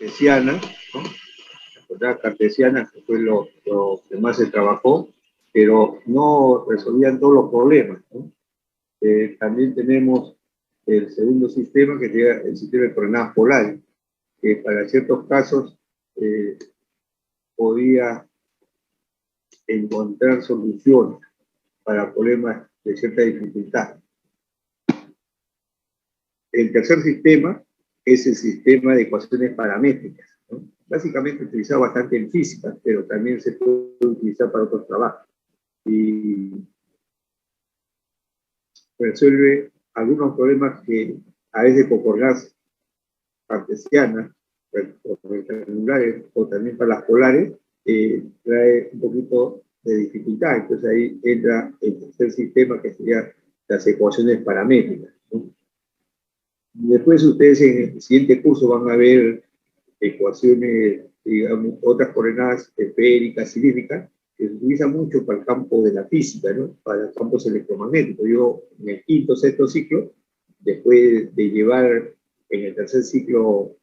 cartesiana, ¿no? La cuadrada cartesiana, que fue lo que más se trabajó, pero no resolvían todos los problemas, ¿no? También tenemos el segundo sistema, que sería el sistema de coordenadas polares, que para ciertos casos podía encontrar soluciones para problemas de cierta dificultad. El tercer sistema es el sistema de ecuaciones paramétricas, ¿no? Básicamente utilizado bastante en física, pero también se puede utilizar para otros trabajos. Y resuelve algunos problemas que a veces con coordenadas cartesianas, o rectangulares, o también para las polares, trae un poquito de dificultad. Entonces ahí entra el tercer sistema, que sería las ecuaciones paramétricas, ¿no? Después ustedes en el siguiente curso van a ver ecuaciones, digamos, otras coordenadas esféricas, cilíndricas, que se utilizan mucho para el campo de la física, ¿no? Para los campos electromagnéticos. Yo en el quinto, sexto ciclo, después de llevar en el tercer ciclo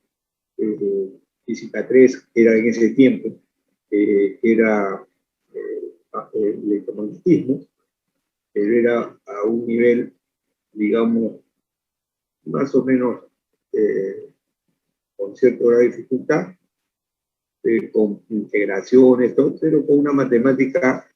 física 3, era en ese tiempo, era el electromagnetismo, pero era a un nivel, digamos, más o menos con cierto grado de dificultad, con integraciones, todo, pero con una matemática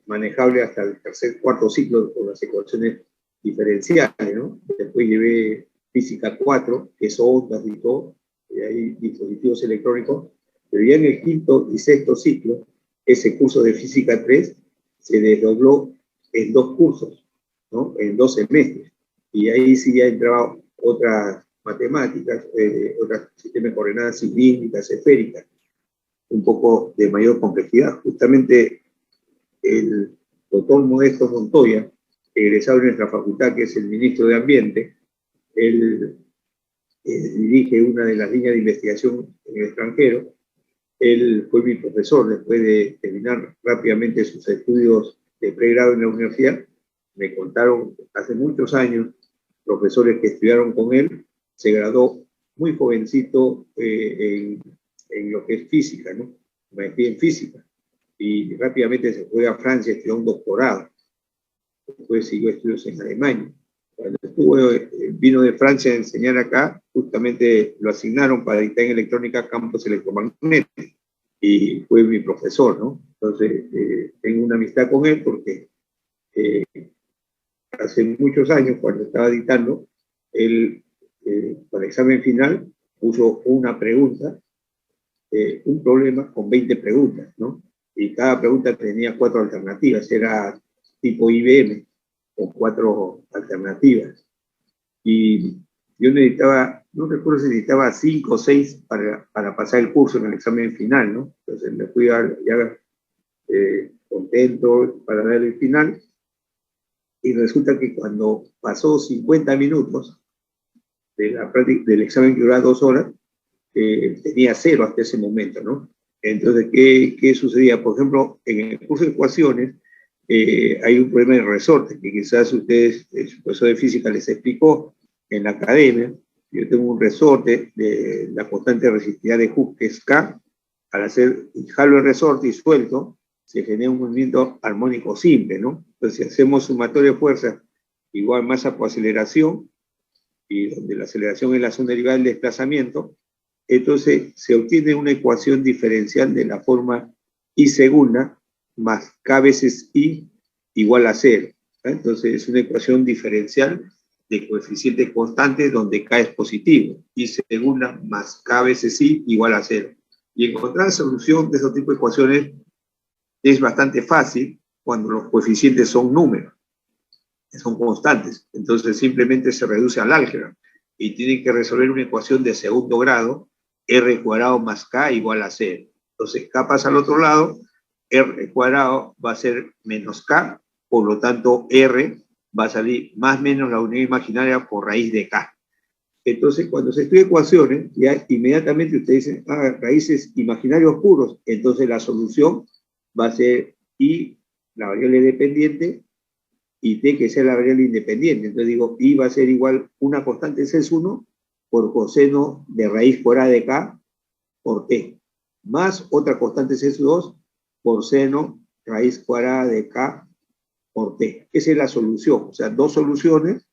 manejable hasta el tercer, cuarto ciclo con las ecuaciones diferenciales, ¿no? Después llevé física 4, que es ondas y todo, y hay dispositivos electrónicos, pero ya en el quinto y sexto ciclo, ese curso de física 3 se desdobló en 2 cursos, ¿no? En 2 semestres, y ahí sí ya entraba otras matemáticas, otros sistemas de coordenadas cilíndricas, esféricas, un poco de mayor complejidad. Justamente el doctor Modesto Montoya, egresado de nuestra facultad, que es el ministro de Ambiente, él dirige una de las líneas de investigación en el extranjero. Él fue mi profesor después de terminar rápidamente sus estudios de pregrado en la universidad. Me contaron hace muchos años, profesores que estudiaron con él, se graduó muy jovencito en lo que es física, ¿no? Maestría en física. Y rápidamente se fue a Francia a estudiar un doctorado. Después siguió estudios en Alemania. Cuando vino de Francia a enseñar acá, justamente lo asignaron para dictar en electrónica campos electromagnéticos. Y fue mi profesor, ¿no? Entonces, tengo una amistad con él porque hace muchos años, cuando estaba dictando, él, para el examen final, puso una pregunta, un problema con 20 preguntas, ¿no? Y cada pregunta tenía 4 alternativas, era tipo IBM, con 4 alternativas. Y yo necesitaba, no recuerdo si necesitaba 5 o 6 para pasar el curso en el examen final, ¿no? Entonces me fui ya contento para dar el final. Y resulta que cuando pasó 50 minutos del examen que duraba 2 horas, tenía 0 hasta ese momento, ¿no? Entonces, ¿qué sucedía? Por ejemplo, en el curso de ecuaciones hay un problema de resorte, que quizás ustedes, su profesor de física les explicó en la academia. Yo tengo un resorte de la constante de resistividad de Hooke, que es K. Al jalo el resorte y suelto, se genera un movimiento armónico simple, ¿no? Entonces, si hacemos sumatoria de fuerzas igual masa por aceleración, y donde la aceleración es la suma derivada del desplazamiento, entonces se obtiene una ecuación diferencial de la forma I segunda más K veces I igual a 0. Entonces es una ecuación diferencial de coeficientes constantes donde K es positivo. I segunda más K veces I igual a 0. Y encontrar la solución de este tipo de ecuaciones es bastante fácil cuando los coeficientes son números, son constantes. Entonces simplemente se reduce al álgebra y tienen que resolver una ecuación de segundo grado, R cuadrado más K igual a 0. Entonces K pasa al otro lado, R cuadrado va a ser menos K, por lo tanto R va a salir más menos la unidad imaginaria por raíz de K. Entonces, cuando se estudia ecuaciones, ya inmediatamente ustedes dicen, raíces imaginarios puros, entonces la solución va a ser I, la variable dependiente, y T, que sea la variable independiente. Entonces digo, I va a ser igual, una constante es 1, por coseno de raíz cuadrada de K por T, más otra constante C2 por seno raíz cuadrada de K por T. Esa es la solución, o sea, dos soluciones,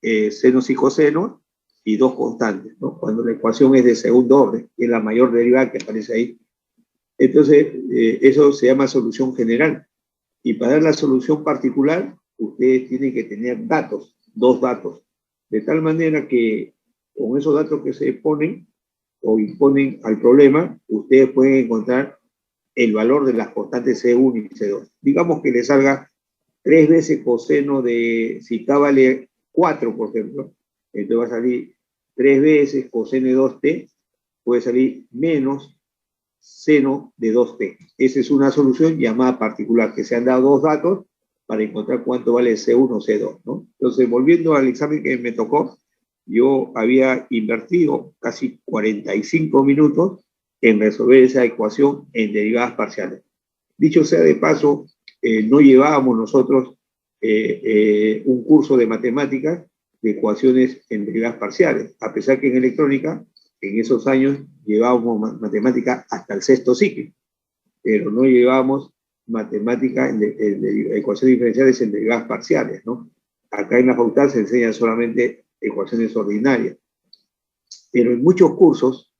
senos y cosenos, y dos constantes, ¿no? Cuando la ecuación es de segundo orden, que es la mayor derivada que aparece ahí. Entonces, eso se llama solución general. Y para dar la solución particular, ustedes tienen que tener datos, dos datos, de tal manera que con esos datos que se ponen o imponen al problema, ustedes pueden encontrar el valor de las constantes C1 y C2. Digamos que le salga 3 veces coseno de, si K vale 4, por ejemplo, entonces va a salir 3 veces coseno de 2t, puede salir menos seno de 2t. Esa es una solución llamada particular, que se han dado dos datos para encontrar cuánto vale C1 o C2, ¿no? Entonces, volviendo al examen que me tocó, yo había invertido casi 45 minutos en resolver esa ecuación en derivadas parciales. Dicho sea de paso, no llevábamos nosotros un curso de matemáticas de ecuaciones en derivadas parciales, a pesar que en electrónica, en esos años, llevábamos matemática hasta el sexto ciclo, pero no llevábamos matemática en ecuaciones diferenciales en derivadas parciales, ¿no? Acá en la facultad se enseñan solamente ecuaciones ordinarias, pero en muchos cursos,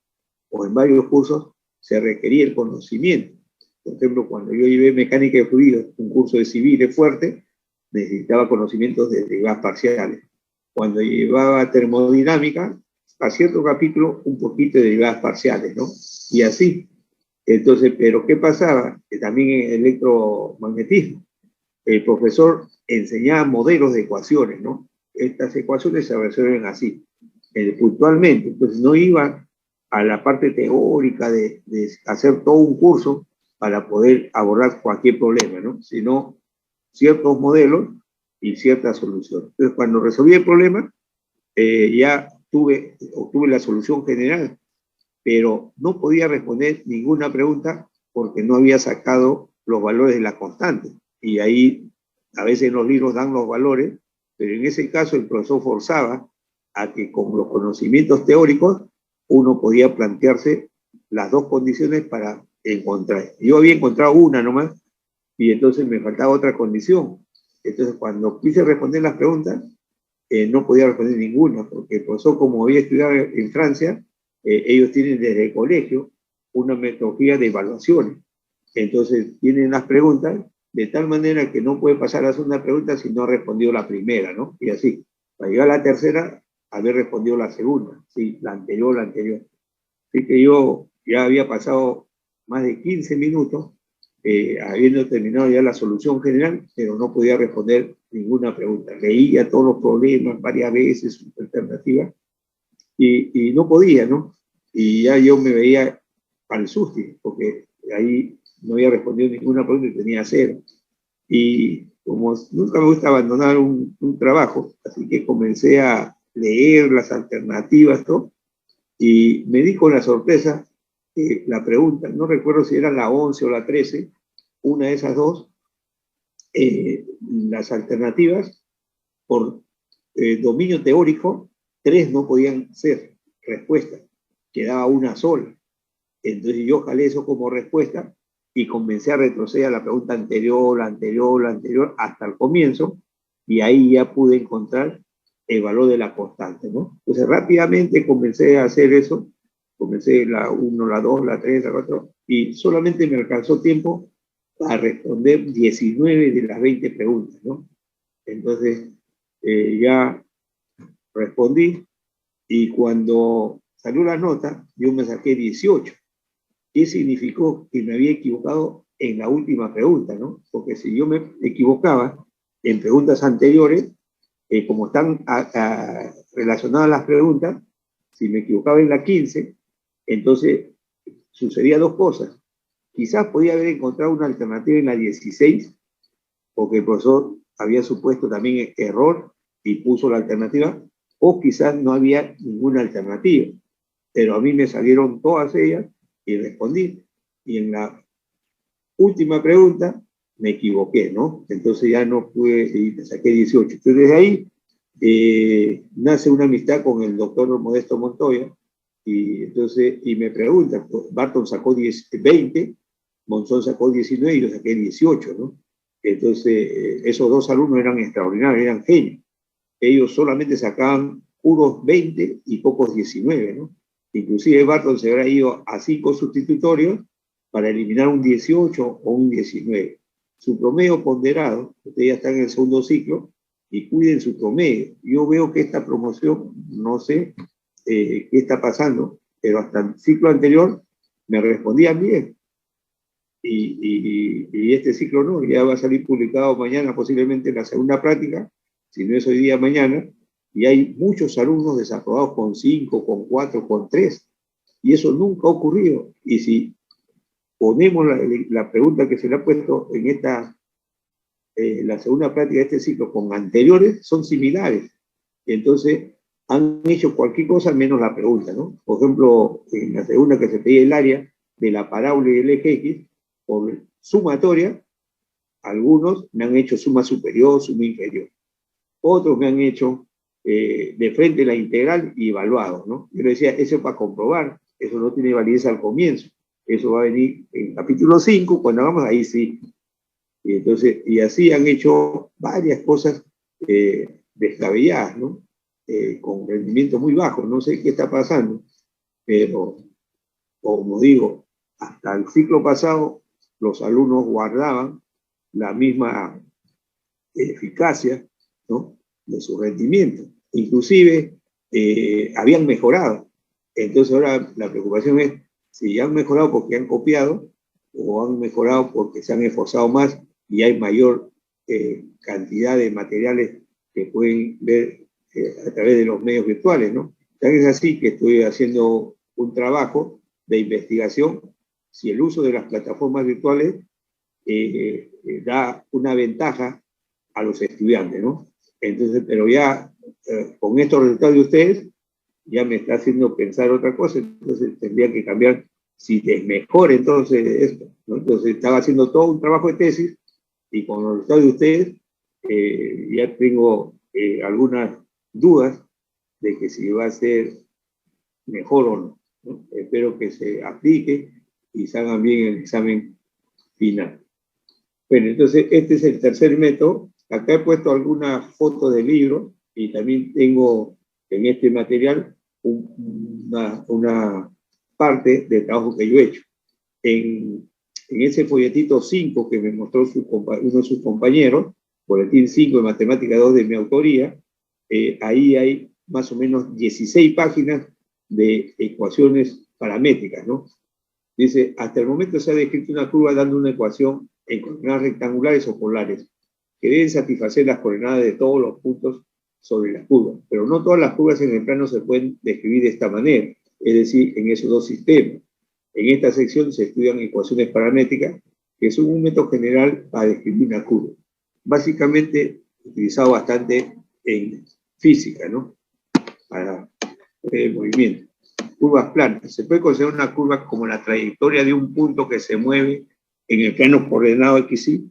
o en varios cursos, se requería el conocimiento. Por ejemplo, cuando yo llevé mecánica de fluidos, un curso de civiles fuerte, necesitaba conocimientos de derivadas parciales. Cuando llevaba termodinámica, a cierto capítulo, un poquito de derivadas parciales, ¿no? Y así. Entonces, pero ¿qué pasaba? Que también en electromagnetismo, el profesor enseñaba modelos de ecuaciones, ¿no? Estas ecuaciones se resuelven así, puntualmente. Entonces, no iba a la parte teórica de hacer todo un curso para poder abordar cualquier problema, ¿no? Sino ciertos modelos y ciertas soluciones. Entonces, cuando resolví el problema, ya obtuve la solución general, pero no podía responder ninguna pregunta porque no había sacado los valores de la constante. Y ahí, a veces en los libros dan los valores, pero en ese caso el profesor forzaba a que con los conocimientos teóricos uno podía plantearse las dos condiciones para encontrar. Yo había encontrado una nomás, y entonces me faltaba otra condición. Entonces, cuando quise responder las preguntas, no podía responder ninguna, porque el profesor, como había estudiado en Francia, ellos tienen desde el colegio una metodología de evaluaciones. Entonces, tienen las preguntas de tal manera que no puede pasar a la segunda pregunta si no ha respondido la primera, ¿no? Y así, para llegar a la tercera, haber respondido la segunda, sí, la anterior. Así que yo ya había pasado más de 15 minutos habiendo terminado ya la solución general, pero no podía responder ninguna pregunta. Leía todos los problemas varias veces, sus alternativas, y no podía, ¿no? Y ya yo me veía al susto, porque ahí no había respondido ninguna pregunta y tenía cero. Y como nunca me gusta abandonar un trabajo, así que comencé a leer las alternativas, todo, y me di con la sorpresa que la pregunta, no recuerdo si era la 11 o la 13, una de esas dos, las alternativas, por dominio teórico, tres no podían ser respuestas, quedaba una sola. Entonces yo jalé eso como respuesta y comencé a retroceder a la pregunta anterior, hasta el comienzo, y ahí ya pude encontrar el valor de la constante, ¿no? Entonces rápidamente comencé a hacer eso, comencé la 1, la 2, la 3, la 4, y solamente me alcanzó tiempo para responder 19 de las 20 preguntas, ¿no? Entonces ya respondí, y cuando salió la nota, yo me saqué 18. ¿Qué significó? Que me había equivocado en la última pregunta, ¿no? Porque si yo me equivocaba en preguntas anteriores, como están relacionadas las preguntas, si me equivocaba en la 15, entonces sucedía dos cosas. Quizás podía haber encontrado una alternativa en la 16, porque el profesor había supuesto también error y puso la alternativa, o quizás no había ninguna alternativa, pero a mí me salieron todas ellas y respondí. Y en la última pregunta me equivoqué, ¿no? Entonces ya no pude, y me saqué 18. Entonces desde ahí nace una amistad con el doctor Modesto Montoya, y me pregunta, Barton sacó 20, Monzón sacó 19 y yo saqué 18, ¿no? Entonces, esos dos alumnos eran extraordinarios, eran genios. Ellos solamente sacaban puros 20 y pocos 19, ¿no? Inclusive Barton se habrá ido a 5 sustitutorios para eliminar un 18 o un 19. Su promedio ponderado, ustedes ya están en el segundo ciclo, y cuiden su promedio. Yo veo que esta promoción, no sé qué está pasando, pero hasta el ciclo anterior me respondían bien. Y este ciclo no, ya va a salir publicado mañana, posiblemente en la segunda práctica, si no es hoy día, mañana, y hay muchos alumnos desaprobados con 5, con 4, con 3, y eso nunca ha ocurrido. Y si ponemos la pregunta que se le ha puesto en la segunda práctica de este ciclo con anteriores, son similares. Entonces, han hecho cualquier cosa menos la pregunta, ¿no? Por ejemplo, en la segunda que se pedía el área de la parábola y el eje X, por sumatoria, algunos me han hecho suma superior, suma inferior. Otros me han hecho de frente la integral y evaluado, ¿no? Yo le decía, eso es para comprobar, eso no tiene validez al comienzo. Eso va a venir en capítulo 5, cuando hagamos ahí sí. Y entonces, y así han hecho varias cosas descabelladas, ¿no? Con rendimiento muy bajo. No sé qué está pasando, pero, como digo, hasta el ciclo pasado los alumnos guardaban la misma eficacia, ¿no?, de su rendimiento. Inclusive habían mejorado. Entonces ahora la preocupación es si han mejorado porque han copiado o han mejorado porque se han esforzado más y hay mayor cantidad de materiales que pueden ver a través de los medios virtuales, ¿no? Tal es así que estoy haciendo un trabajo de investigación si el uso de las plataformas virtuales da una ventaja a los estudiantes, ¿no? Entonces, pero ya con estos resultados de ustedes, ya me está haciendo pensar otra cosa, entonces tendría que cambiar si es mejor entonces esto, ¿no? Entonces estaba haciendo todo un trabajo de tesis y con los resultados de ustedes ya tengo algunas dudas de que si va a ser mejor o no, ¿no? Espero que se aplique y salgan bien el examen final. Bueno, entonces este es el tercer método. Acá he puesto algunas fotos del libro y también tengo en este material una parte del trabajo que yo he hecho. En ese folletito 5 que me mostró uno de sus compañeros, boletín 5 de Matemática 2 de mi autoría, ahí hay más o menos 16 páginas de ecuaciones paramétricas, ¿no? Dice, hasta el momento se ha descrito una curva dando una ecuación en coordenadas rectangulares o polares, que deben satisfacer las coordenadas de todos los puntos sobre la curva. Pero no todas las curvas en el plano se pueden describir de esta manera, es decir, en esos dos sistemas. En esta sección se estudian ecuaciones paramétricas, que son un método general para describir una curva. Básicamente, utilizado bastante en física, ¿no? Para el movimiento. Curvas planas. Se puede considerar una curva como la trayectoria de un punto que se mueve en el plano coordenado XY.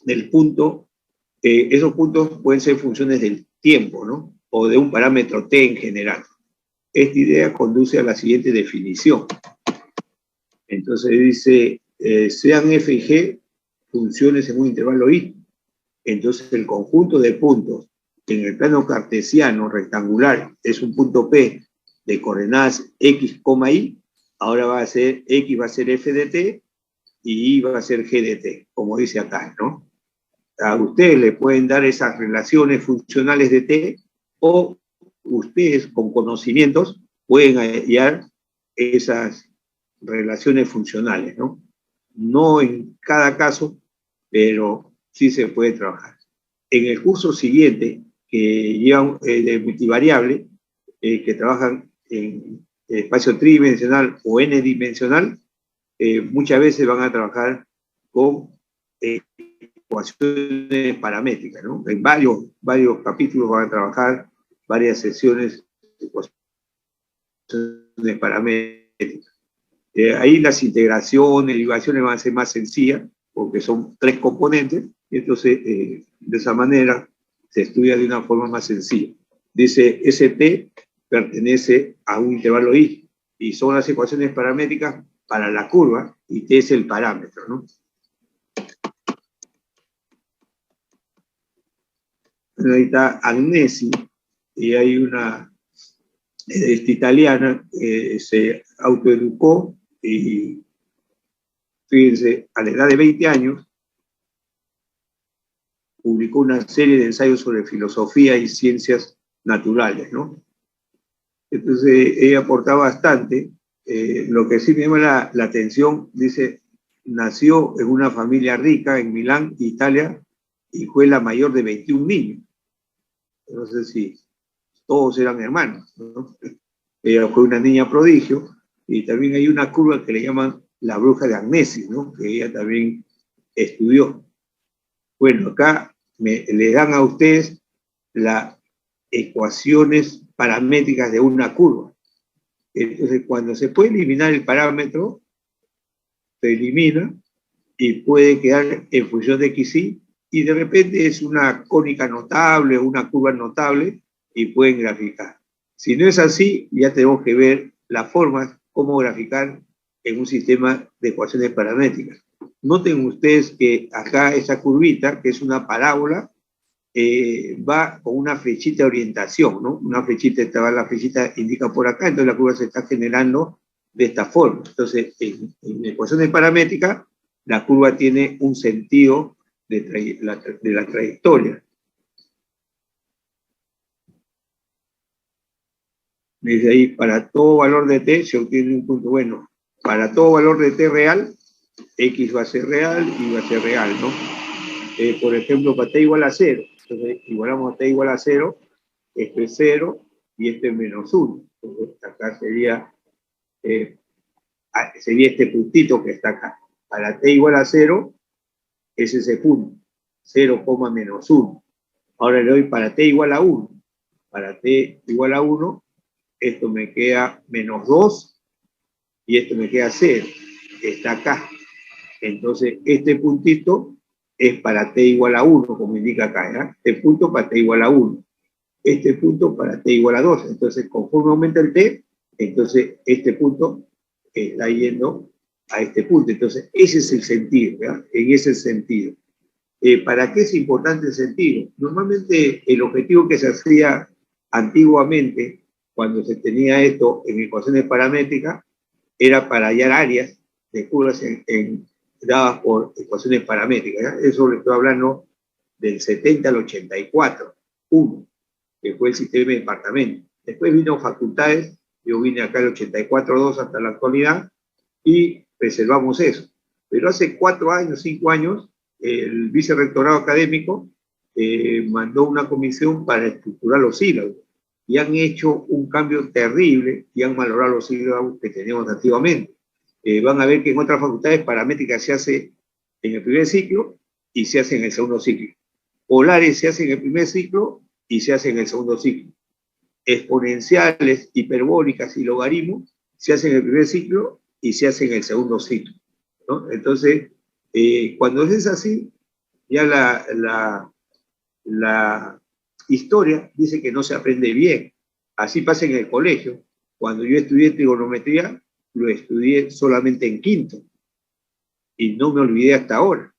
Del punto, esos puntos pueden ser funciones del tiempo, ¿no? O de un parámetro t en general. Esta idea conduce a la siguiente definición. Entonces dice, sean f y g funciones en un intervalo i. Entonces el conjunto de puntos en el plano cartesiano rectangular es un punto P de coordenadas x, y, ahora va a ser x va a ser f de t y y va a ser g de t, como dice acá, ¿no? A ustedes le pueden dar esas relaciones funcionales de t o ustedes con conocimientos pueden hallar esas relaciones funcionales, ¿no? No en cada caso, pero sí se puede trabajar. En el curso siguiente, que llevan de multivariable, que trabajan en espacio tridimensional o n-dimensional, muchas veces van a trabajar con ecuaciones paramétricas, ¿no? En varios capítulos van a trabajar varias sesiones de ecuaciones paramétricas. Ahí las integraciones, derivaciones van a ser más sencillas, porque son 3 componentes, entonces De esa manera se estudia de una forma más sencilla. Dice, ST pertenece a un intervalo I, y son las ecuaciones paramétricas para la curva, y T es el parámetro, ¿no? Ahí está Agnesi, y hay una italiana que se autoeducó y, fíjense, a la edad de 20 años, publicó una serie de ensayos sobre filosofía y ciencias naturales, ¿no? Entonces, ella aportaba bastante. Lo que sí me llama la atención, dice, nació en una familia rica en Milán, Italia, y fue la mayor de 21 niños. No sé si todos eran hermanos, ¿no? Ella fue una niña prodigio, y también hay una curva que le llaman la bruja de Agnesi, ¿no? Que ella también estudió. Bueno, acá le dan a ustedes las ecuaciones paramétricas de una curva. Entonces, cuando se puede eliminar el parámetro, se elimina y puede quedar en función de XY, y de repente es una cónica notable o una curva notable y pueden graficar. Si no es así, ya tenemos que ver las formas, cómo graficar en un sistema de ecuaciones paramétricas. Noten ustedes que acá esa curvita, que es una parábola, va con una flechita de orientación, ¿no? Una flechita, la flechita indica por acá, entonces la curva se está generando de esta forma. Entonces, en ecuaciones paramétricas, la curva tiene un sentido de la trayectoria. Desde ahí, para todo valor de t se obtiene un punto. Bueno, para todo valor de t real, x va a ser real y va a ser real, ¿no? Por ejemplo, para t igual a 0, entonces igualamos a t igual a 0, esto es 0 y esto es menos 1. Entonces, acá sería este puntito que está acá. Para t igual a 0, es ese punto, 0, menos 1. Ahora le doy para t igual a 1. Para t igual a 1, esto me queda menos 2 y esto me queda 0. Está acá. Entonces, este puntito es para t igual a 1, como indica acá, ¿ya? Este punto para t igual a 1. Este punto para t igual a 2. Entonces, conforme aumenta el t, entonces este punto está yendo a este punto. Entonces, ese es el sentido, ¿ya? En ese sentido. ¿Para qué es importante el sentido? Normalmente, el objetivo que se hacía antiguamente, cuando se tenía esto en ecuaciones paramétricas, era para hallar áreas de curvas dadas por ecuaciones paramétricas, ¿ya? Eso le estoy hablando del 70 al 84, 1, que fue el sistema de departamento. Después vino facultades, yo vine acá el 84-2 hasta la actualidad, y preservamos eso. Pero hace 4 años, 5 años, el vicerrectorado académico mandó una comisión para estructurar los sílabos, y han hecho un cambio terrible y han valorado los sílabos que teníamos antiguamente. Van a ver que en otras facultades paramétricas se hace en el primer ciclo y se hace en el segundo ciclo. Polares se hace en el primer ciclo y se hace en el segundo ciclo. Exponenciales, hiperbólicas y logaritmos se hacen en el primer ciclo y se hace en el segundo ciclo, ¿no? Entonces, cuando es así, ya la historia dice que no se aprende bien. Así pasa en el colegio. Cuando yo estudié trigonometría, lo estudié solamente en quinto y no me olvidé hasta ahora,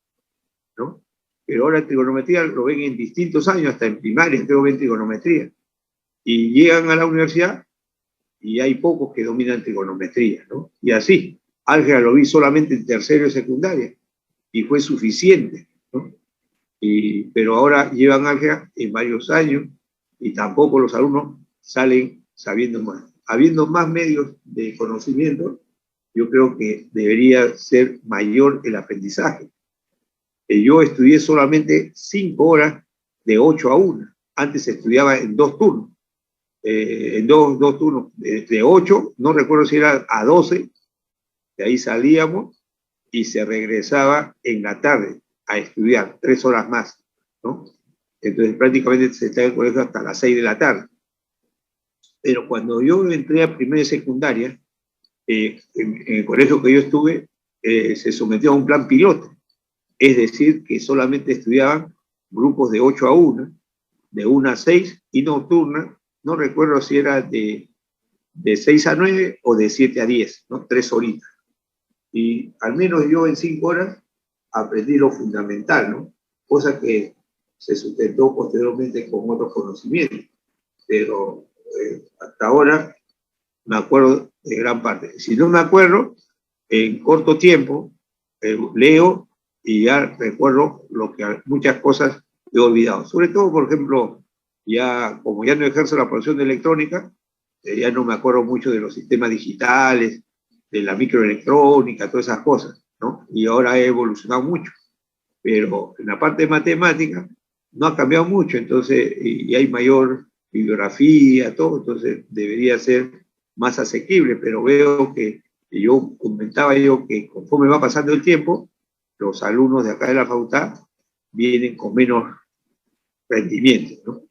¿no? Pero ahora trigonometría lo ven en distintos años, hasta en primaria creo que ven trigonometría. Y llegan a la universidad y hay pocos que dominan trigonometría, ¿no? Y así, álgebra lo vi solamente en tercero y secundaria y fue suficiente, ¿no? Pero ahora llevan álgebra en varios años y tampoco los alumnos salen sabiendo más. Habiendo más medios de conocimiento, yo creo que debería ser mayor el aprendizaje. Yo estudié solamente 5 horas de 8 a 1. Antes estudiaba en 2 turnos. En dos turnos, de 8, no recuerdo si era a 12, de ahí salíamos y se regresaba en la tarde a estudiar 3 horas más, ¿no? Entonces prácticamente se está en el colegio hasta las 6 de la tarde. Pero cuando yo entré a primera y secundaria, en el colegio que yo estuve, se sometió a un plan piloto, es decir, que solamente estudiaban grupos de 8 a 1, de 1 a 6, y nocturna, no recuerdo si era de 6 a 9 o de 7 a 10, ¿no? 3 horitas. Y al menos yo en 5 horas aprendí lo fundamental, ¿no? Cosa que se sustentó posteriormente con otros conocimientos. Pero hasta ahora me acuerdo de gran parte. Si no me acuerdo, en corto tiempo leo y ya recuerdo muchas cosas he olvidado. Sobre todo, por ejemplo, como ya no ejerzo la profesión de electrónica, ya no me acuerdo mucho de los sistemas digitales, de la microelectrónica, todas esas cosas, ¿no? Y ahora he evolucionado mucho. Pero en la parte de matemática no ha cambiado mucho, entonces, y hay mayor bibliografía, todo, entonces debería ser más asequible, pero veo que comentaba yo que conforme va pasando el tiempo, los alumnos de acá de la facultad vienen con menos rendimiento, ¿no?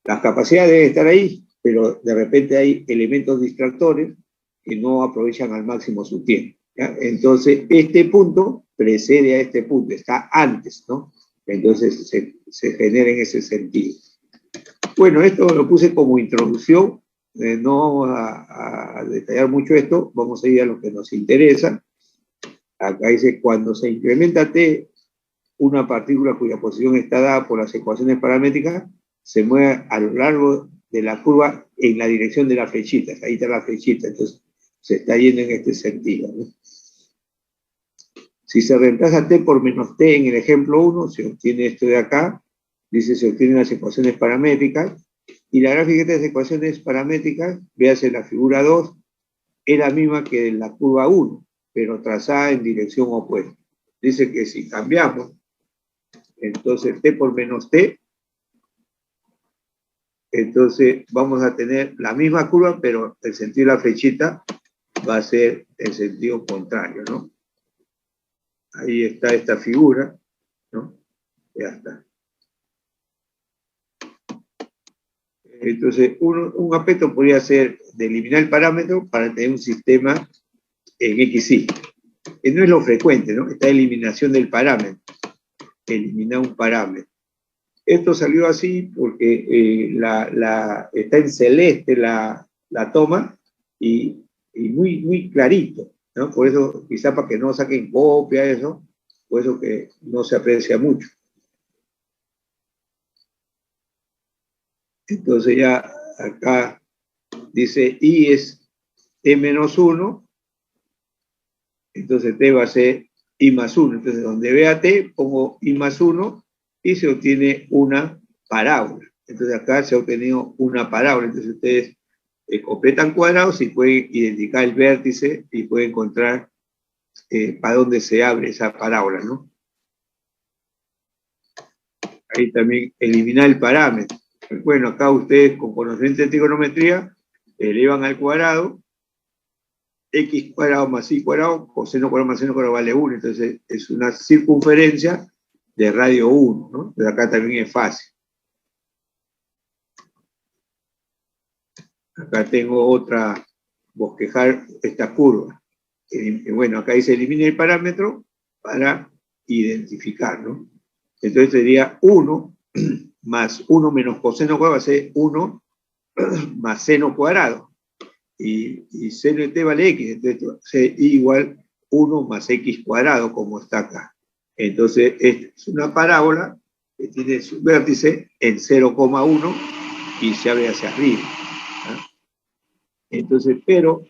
Las capacidades deben estar ahí, pero de repente hay elementos distractores que no aprovechan al máximo su tiempo, ¿ya? Entonces, este punto precede a este punto, está antes, ¿no? Entonces, se genera en ese sentido. Bueno, esto lo puse como introducción, no vamos a detallar mucho esto, vamos a ir a lo que nos interesa. Acá dice, cuando se incrementa T, una partícula cuya posición está dada por las ecuaciones paramétricas, se mueve a lo largo de la curva en la dirección de las flechitas. Ahí está la flechita, entonces se está yendo en este sentido, ¿no? Si se reemplaza T por menos T en el ejemplo 1, se obtiene esto de acá, dice se obtienen las ecuaciones paramétricas, y la gráfica de las ecuaciones paramétricas, véase la figura 2, es la misma que en la curva 1, pero trazada en dirección opuesta. Dice que si cambiamos, entonces T por menos T, entonces vamos a tener la misma curva, pero el sentido de la flechita va a ser el sentido contrario, ¿no? Ahí está esta figura, ¿no? Ya está. Entonces, un aspecto podría ser de eliminar el parámetro para tener un sistema en XY. Que no es lo frecuente, ¿no? Esta eliminación del parámetro. Eliminar un parámetro. Esto salió así porque está en celeste la toma y muy, muy clarito, ¿no? Por eso, quizá para que no saquen copia, eso, por eso que no se aprecia mucho. Entonces ya acá dice I es T menos 1, entonces T va a ser I más 1. Entonces donde vea T, pongo I más 1 y se obtiene una parábola. Entonces acá se ha obtenido una parábola. Entonces ustedes completan cuadrados y pueden identificar el vértice y pueden encontrar para dónde se abre esa parábola, ¿no? Ahí también eliminar el parámetro. Bueno, acá ustedes con conocimiento de trigonometría elevan al cuadrado, x cuadrado más y cuadrado, coseno cuadrado más seno cuadrado vale 1, entonces es una circunferencia de radio 1, ¿no? Pero acá también es fácil. Acá tengo otra, bosquejar esta curva. Bueno, acá dice elimina el parámetro para identificar, ¿no? Entonces sería 1 más 1 menos coseno cuadrado va a ser 1 más seno cuadrado. Y seno de t vale x, entonces y igual 1 más x cuadrado, como está acá. Entonces, es una parábola que tiene su vértice en 0,1 y se abre hacia arriba, ¿no? Entonces, pero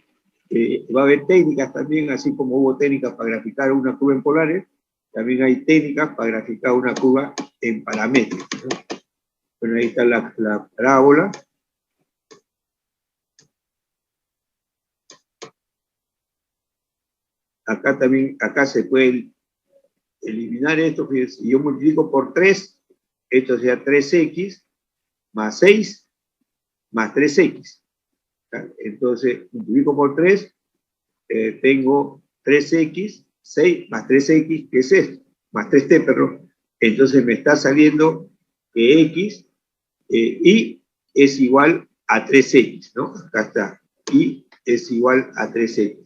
va a haber técnicas también, así como hubo técnicas para graficar una curva en polares, también hay técnicas para graficar una curva en paramétricas, ¿no? Bueno, ahí está la parábola. Acá también, acá se puede eliminar esto. Fíjense, si yo multiplico por 3, esto sería 3x más 6 más 3x. Entonces, multiplico por 3, tengo 3x, 6 más 3x, ¿qué es esto? Más 3t, perdón. Entonces me está saliendo que x, y es igual a 3x, ¿no? Acá está, y es igual a 3x.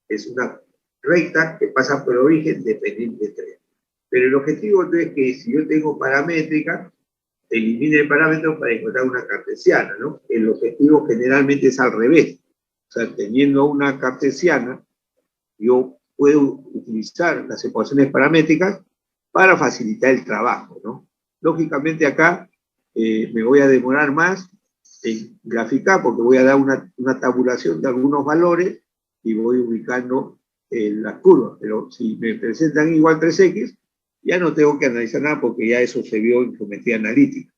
Es una recta que pasa por el origen dependiente de 3. Pero el objetivo es que si yo tengo paramétrica, elimine el parámetro para encontrar una cartesiana, ¿no? El objetivo generalmente es al revés. O sea, teniendo una cartesiana, yo puedo utilizar las ecuaciones paramétricas para facilitar el trabajo, ¿no? Lógicamente acá me voy a demorar más en graficar porque voy a dar una tabulación de algunos valores y voy ubicando las curvas, pero si me presentan igual 3x, ya no tengo que analizar nada porque ya eso se vio en geometría analítica.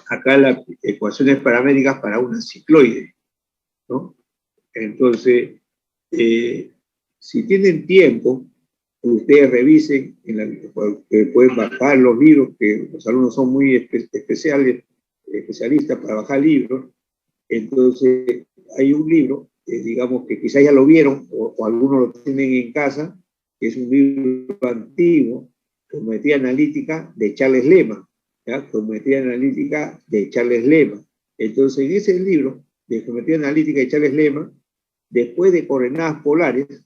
Acá las ecuaciones paramétricas para una cicloide, ¿no? Entonces, si tienen tiempo, ustedes revisen, pueden bajar los libros, que los alumnos son muy especialistas para bajar libros. Entonces, hay un libro, digamos que quizás ya lo vieron, o algunos lo tienen en casa, que es un libro antiguo, Geometría Analítica de Charles Lehmann, ¿ya? Geometría Analítica de Charles Lehmann. Entonces, en ese libro de Geometría Analítica de Charles Lehmann, después de coordenadas polares,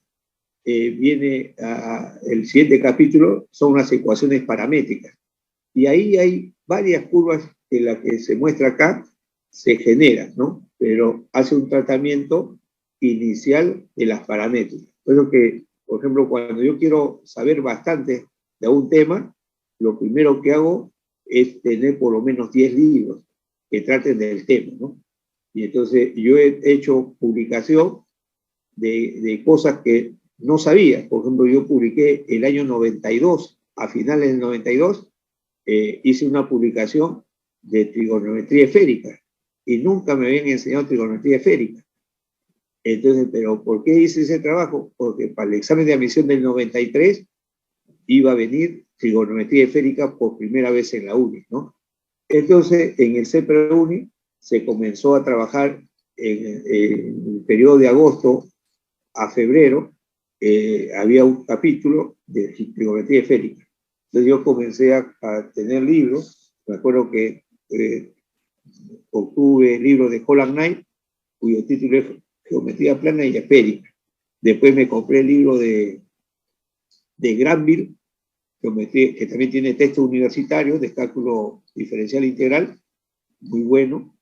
viene el siguiente capítulo, son unas ecuaciones paramétricas. Y ahí hay varias curvas que la que se muestra acá se genera, ¿no? Pero hace un tratamiento inicial de las paramétricas. Por eso que, por ejemplo, cuando yo quiero saber bastante de un tema, lo primero que hago es tener por lo menos 10 libros que traten del tema, ¿no? Y entonces yo he hecho publicación de cosas que no sabía. Por ejemplo, yo publiqué el año 92, a finales del 92, hice una publicación de trigonometría esférica y nunca me habían enseñado trigonometría esférica. Entonces, ¿pero por qué hice ese trabajo? Porque para el examen de admisión del 93 iba a venir trigonometría esférica por primera vez en la UNI, ¿no? Entonces, en el CPRUNI se comenzó a trabajar en el periodo de agosto a febrero, había un capítulo de trigonometría esférica. Entonces yo comencé a tener libros. Me acuerdo que obtuve el libro de Holland Knight, cuyo título es Geometría Plana y Esférica. Después me compré el libro de Granville, que también tiene texto universitario de cálculo diferencial integral, muy bueno.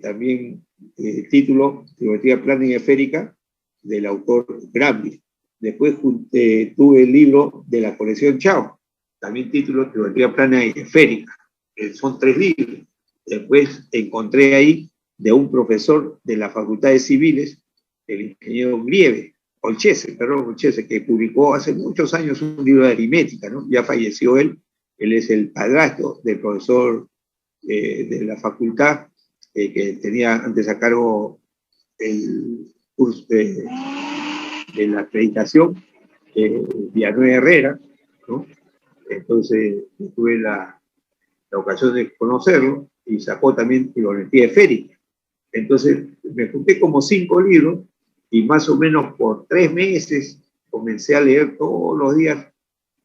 También el título Geometría Plana y Esférica, del autor Granville. Después tuve el libro de la colección Chao, también título Geometría Plana y Esférica. Son 3 libros. Después encontré ahí de un profesor de la Facultad de Civiles, el ingeniero Olchese, que publicó hace muchos años un libro de aritmética, ¿no? Ya falleció él es el padrastro del profesor de la facultad, que tenía antes a cargo el curso de la acreditación, Villanueva Herrera, ¿no? Entonces tuve la ocasión de conocerlo y sacó también trigonometría esférica. Entonces me junté como 5 libros y más o menos por 3 meses comencé a leer todos los días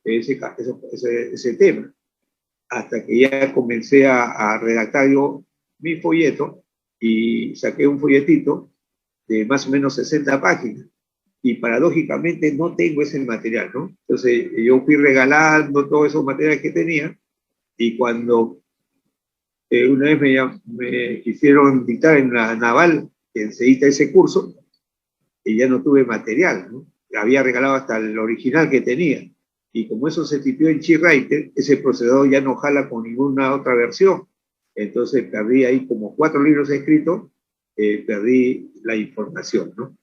ese tema, hasta que ya comencé a redactar yo mi folleto y saqué un folletito de más o menos 60 páginas. Y paradójicamente no tengo ese material, ¿no? Entonces yo fui regalando todos esos materiales que tenía y cuando una vez me quisieron dictar en la Naval, que se dicta ese curso, y ya no tuve material, ¿no? Había regalado hasta el original que tenía. Y como eso se tipió en Chi-Writer, ese procesador ya no jala con ninguna otra versión. Entonces perdí ahí como 4 libros escritos, perdí la información, ¿no?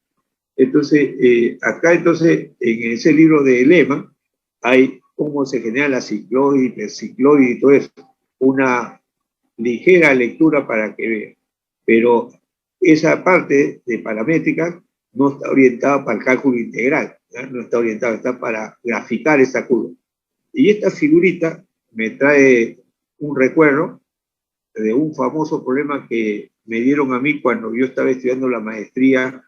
Entonces, acá entonces, en ese libro de Lehmann, hay cómo se genera la cicloide, hipercicloide y todo eso. Una ligera lectura para que vean. Pero esa parte de paramétrica no está orientada para el cálculo integral, ¿ya? No está orientada, está para graficar esa curva. Y esta figurita me trae un recuerdo de un famoso problema que me dieron a mí cuando yo estaba estudiando la maestría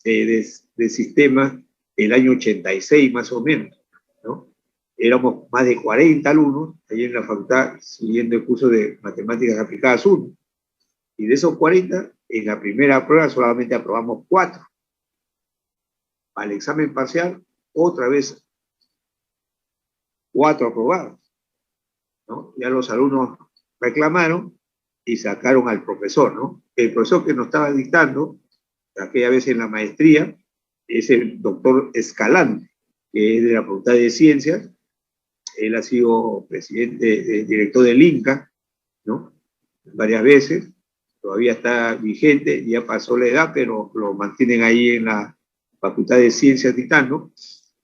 de sistemas el año 86 más o menos, ¿no? Éramos más de 40 alumnos ahí en la facultad siguiendo el curso de Matemáticas Aplicadas 1. Y de esos 40, en la primera prueba solamente aprobamos 4. Al examen parcial, otra vez 4 aprobados, ¿no? Ya los alumnos reclamaron y sacaron al profesor, ¿no? El profesor que nos estaba dictando, aquella vez en la maestría, es el doctor Escalante, que es de la Facultad de Ciencias. Él ha sido presidente, director del INCA, ¿no? Varias veces, todavía está vigente, ya pasó la edad, pero lo mantienen ahí en la Facultad de Ciencias dictando,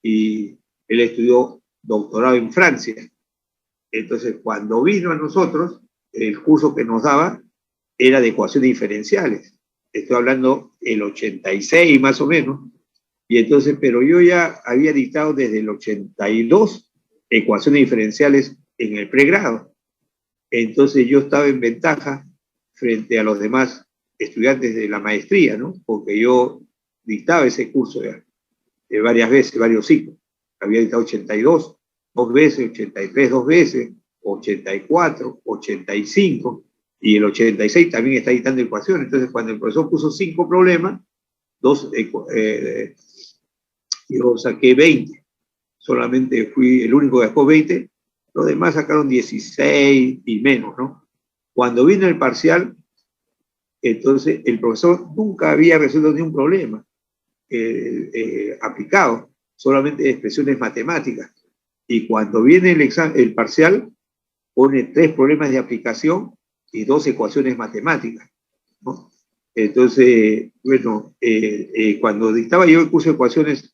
y él estudió doctorado en Francia. Entonces, cuando vino a nosotros, el curso que nos daba era de ecuaciones diferenciales. Estoy hablando el 86 más o menos. Y entonces, pero yo ya había dictado desde el 82 ecuaciones diferenciales en el pregrado. Entonces yo estaba en ventaja frente a los demás estudiantes de la maestría, ¿no? Porque yo dictaba ese curso ya, varias veces, varios ciclos. Había dictado 82, 2 veces, 83, 2 veces, 84, 85, y el 86 también está dictando ecuaciones. Entonces, cuando el profesor puso 5 problemas, yo saqué 20. Solamente fui el único que sacó 20, los demás sacaron 16 y menos, ¿no? Cuando vino el parcial, entonces el profesor nunca había resuelto ni un problema aplicado, solamente expresiones matemáticas. Y cuando viene el parcial, pone 3 problemas de aplicación y 2 ecuaciones matemáticas, ¿no? Entonces, bueno, cuando dictaba yo el curso de ecuaciones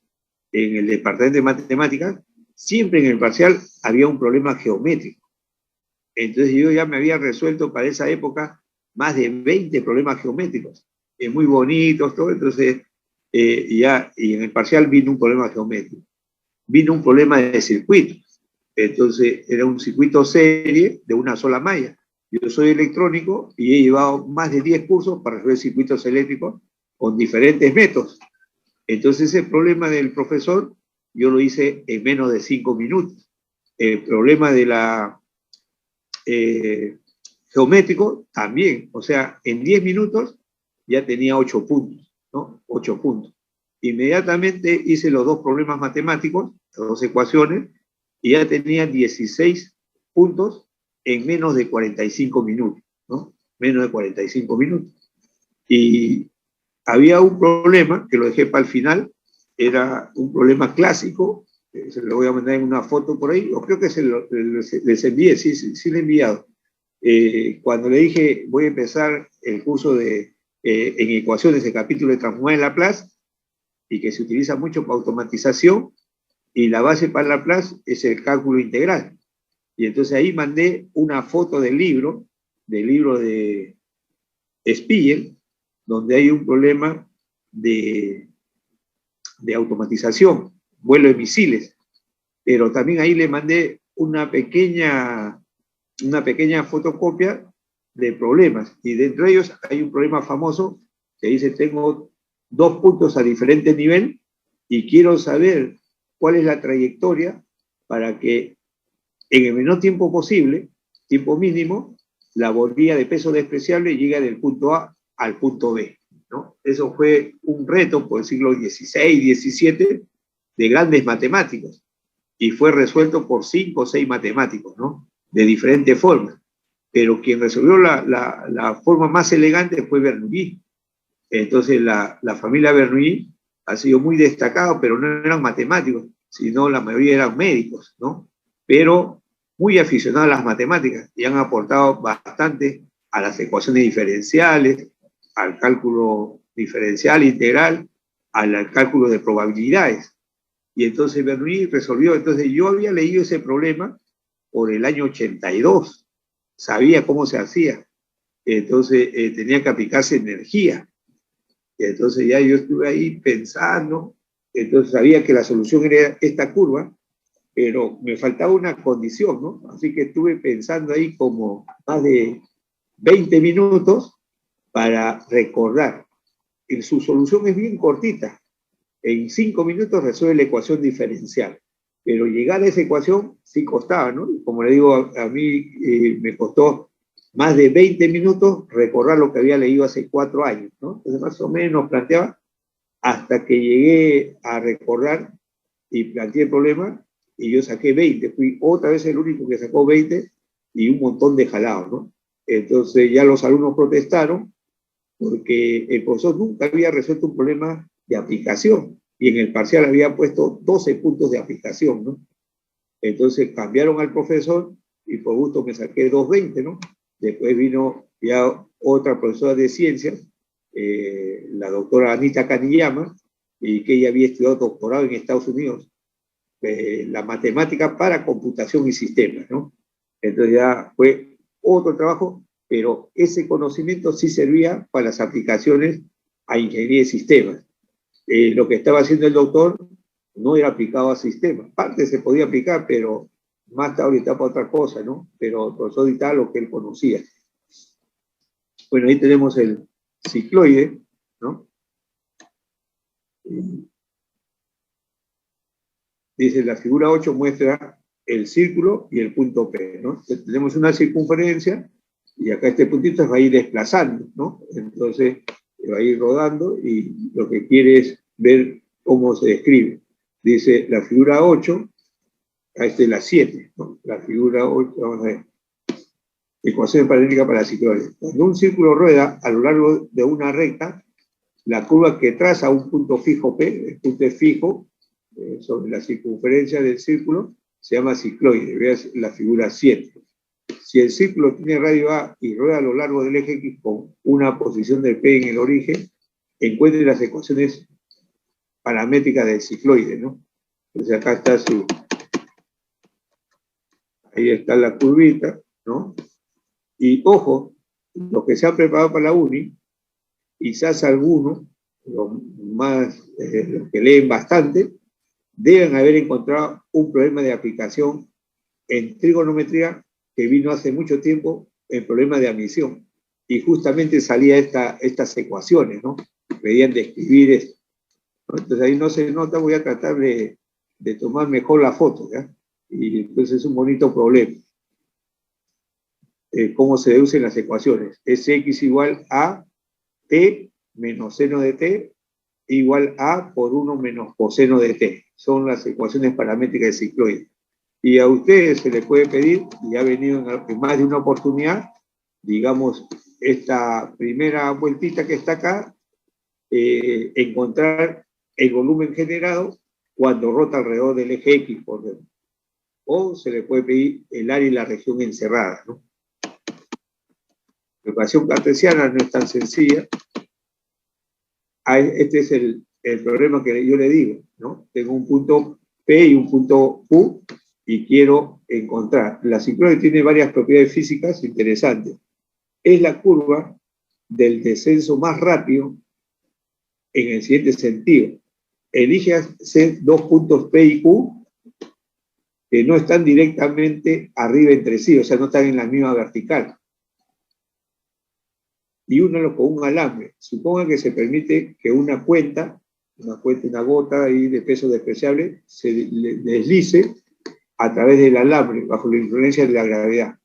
en el departamento de matemáticas, siempre en el parcial había un problema geométrico. Entonces yo ya me había resuelto para esa época más de 20 problemas geométricos, muy bonitos, todo. Entonces, y en el parcial vino un problema geométrico. Vino un problema de circuito. Entonces, era un circuito serie de una sola malla. Yo soy electrónico y he llevado más de 10 cursos para resolver circuitos eléctricos con diferentes métodos. Entonces, ese problema del profesor yo lo hice en menos de 5 minutos. El problema de la geométrico también, o sea, en 10 minutos ya tenía 8 puntos, ¿no? 8 puntos. Inmediatamente hice los 2 problemas matemáticos, las 2 ecuaciones, y ya tenía 16 puntos en menos de 45 minutos, ¿no? Menos de 45 minutos. Y había un problema que lo dejé para el final, era un problema clásico, se lo voy a mandar en una foto por ahí, o creo que les envié, sí le he enviado. Cuando le dije, voy a empezar el curso en ecuaciones, el capítulo de transformar en Laplace, y que se utiliza mucho para automatización, y la base para Laplace es el cálculo integral. Y entonces ahí mandé una foto del libro de Spiegel, donde hay un problema de automatización, vuelo de misiles, pero también ahí le mandé una pequeña fotocopia de problemas, y dentro de ellos hay un problema famoso que dice: tengo 2 puntos a diferente nivel y quiero saber cuál es la trayectoria para que en el menor tiempo posible, tiempo mínimo, la bolilla de peso despreciable llegue del punto A al punto B, ¿no? Eso fue un reto por el siglo XVI, XVII, de grandes matemáticos, y fue resuelto por 5 o 6 matemáticos, ¿no? De diferentes formas. Pero quien resolvió la forma más elegante fue Bernoulli. Entonces la familia Bernoulli ha sido muy destacada, pero no eran matemáticos, sino la mayoría eran médicos, ¿no? Pero muy aficionados a las matemáticas y han aportado bastante a las ecuaciones diferenciales, al cálculo diferencial integral, al cálculo de probabilidades. Y entonces Bernoulli resolvió. Entonces yo había leído ese problema por el año 82, sabía cómo se hacía. Entonces tenía que aplicarse energía. Y entonces ya yo estuve ahí pensando, entonces sabía que la solución era esta curva, pero me faltaba una condición, ¿no? Así que estuve pensando ahí como más de 20 minutos para recordar. Y su solución es bien cortita. En 5 minutos resuelve la ecuación diferencial. Pero llegar a esa ecuación sí costaba, ¿no? Como le digo, a mí me costó más de 20 minutos recordar lo que había leído hace 4 años, ¿no? Entonces más o menos planteaba hasta que llegué a recordar y planteé el problema y yo saqué 20. Fui otra vez el único que sacó 20 y un montón de jalados, ¿no? Entonces ya los alumnos protestaron porque el profesor nunca había resuelto un problema de aplicación y en el parcial había puesto 12 puntos de aplicación, ¿no? Entonces cambiaron al profesor y por gusto me saqué 220, ¿no? Después vino ya otra profesora de ciencias, la doctora Anita Canillama, y que ella había estudiado doctorado en Estados Unidos, la matemática para computación y sistemas, ¿no? Entonces ya fue otro trabajo, pero ese conocimiento sí servía para las aplicaciones a ingeniería de sistemas. Lo que estaba haciendo el doctor no era aplicado a sistemas. Parte se podía aplicar, pero más tarde está para otra cosa, ¿no? Pero el profesor dictaba lo que él conocía. Bueno, ahí tenemos el cicloide, ¿no? Dice, la figura 8 muestra el círculo y el punto P, ¿no? Entonces, tenemos una circunferencia y acá este puntito se va a ir desplazando, ¿no? Entonces, va a ir rodando y lo que quiere es ver cómo se describe. Dice, la figura 8, esta es la 7, ¿no? La figura 8, vamos a ver. Ecuación paramétrica para la cicloide. Cuando un círculo rueda a lo largo de una recta, la curva que traza un punto fijo P, el punto es fijo, sobre la circunferencia del círculo, se llama cicloide. Veas la figura 7. Si el círculo tiene radio A y rueda a lo largo del eje X con una posición de P en el origen, encuentre las ecuaciones paramétricas del cicloide, ¿no? Entonces acá está ahí está la curvita, ¿no? Y ojo, los que se han preparado para la uni, quizás algunos, los que leen bastante, deben haber encontrado un problema de aplicación en trigonometría que vino hace mucho tiempo en problema de admisión. Y justamente salía estas ecuaciones, ¿no? Pedían describir esto, ¿no? Entonces ahí no se nota, voy a tratar de tomar mejor la foto, ¿ya? Y entonces es un bonito problema. Cómo se deducen las ecuaciones. Es x igual a t menos seno de t igual a por 1 menos coseno de t. Son las ecuaciones paramétricas de cicloide. Y a ustedes se les puede pedir, y ha venido en más de una oportunidad, digamos, esta primera vueltita que está acá, encontrar el volumen generado cuando rota alrededor del eje X, por ejemplo. O se le puede pedir el área y la región encerrada, ¿no? La ecuación cartesiana no es tan sencilla. Este es el problema que yo le digo, ¿no? Tengo un punto P y un punto Q y quiero encontrar. La cicloide tiene varias propiedades físicas interesantes. Es la curva del descenso más rápido en el siguiente sentido. Elige hacer dos puntos P y Q que no están directamente arriba entre sí, o sea, no están en la misma vertical. Y únelo con un alambre. Suponga que se permite que una gota ahí de peso despreciable, se deslice a través del alambre, bajo la influencia de la gravedad,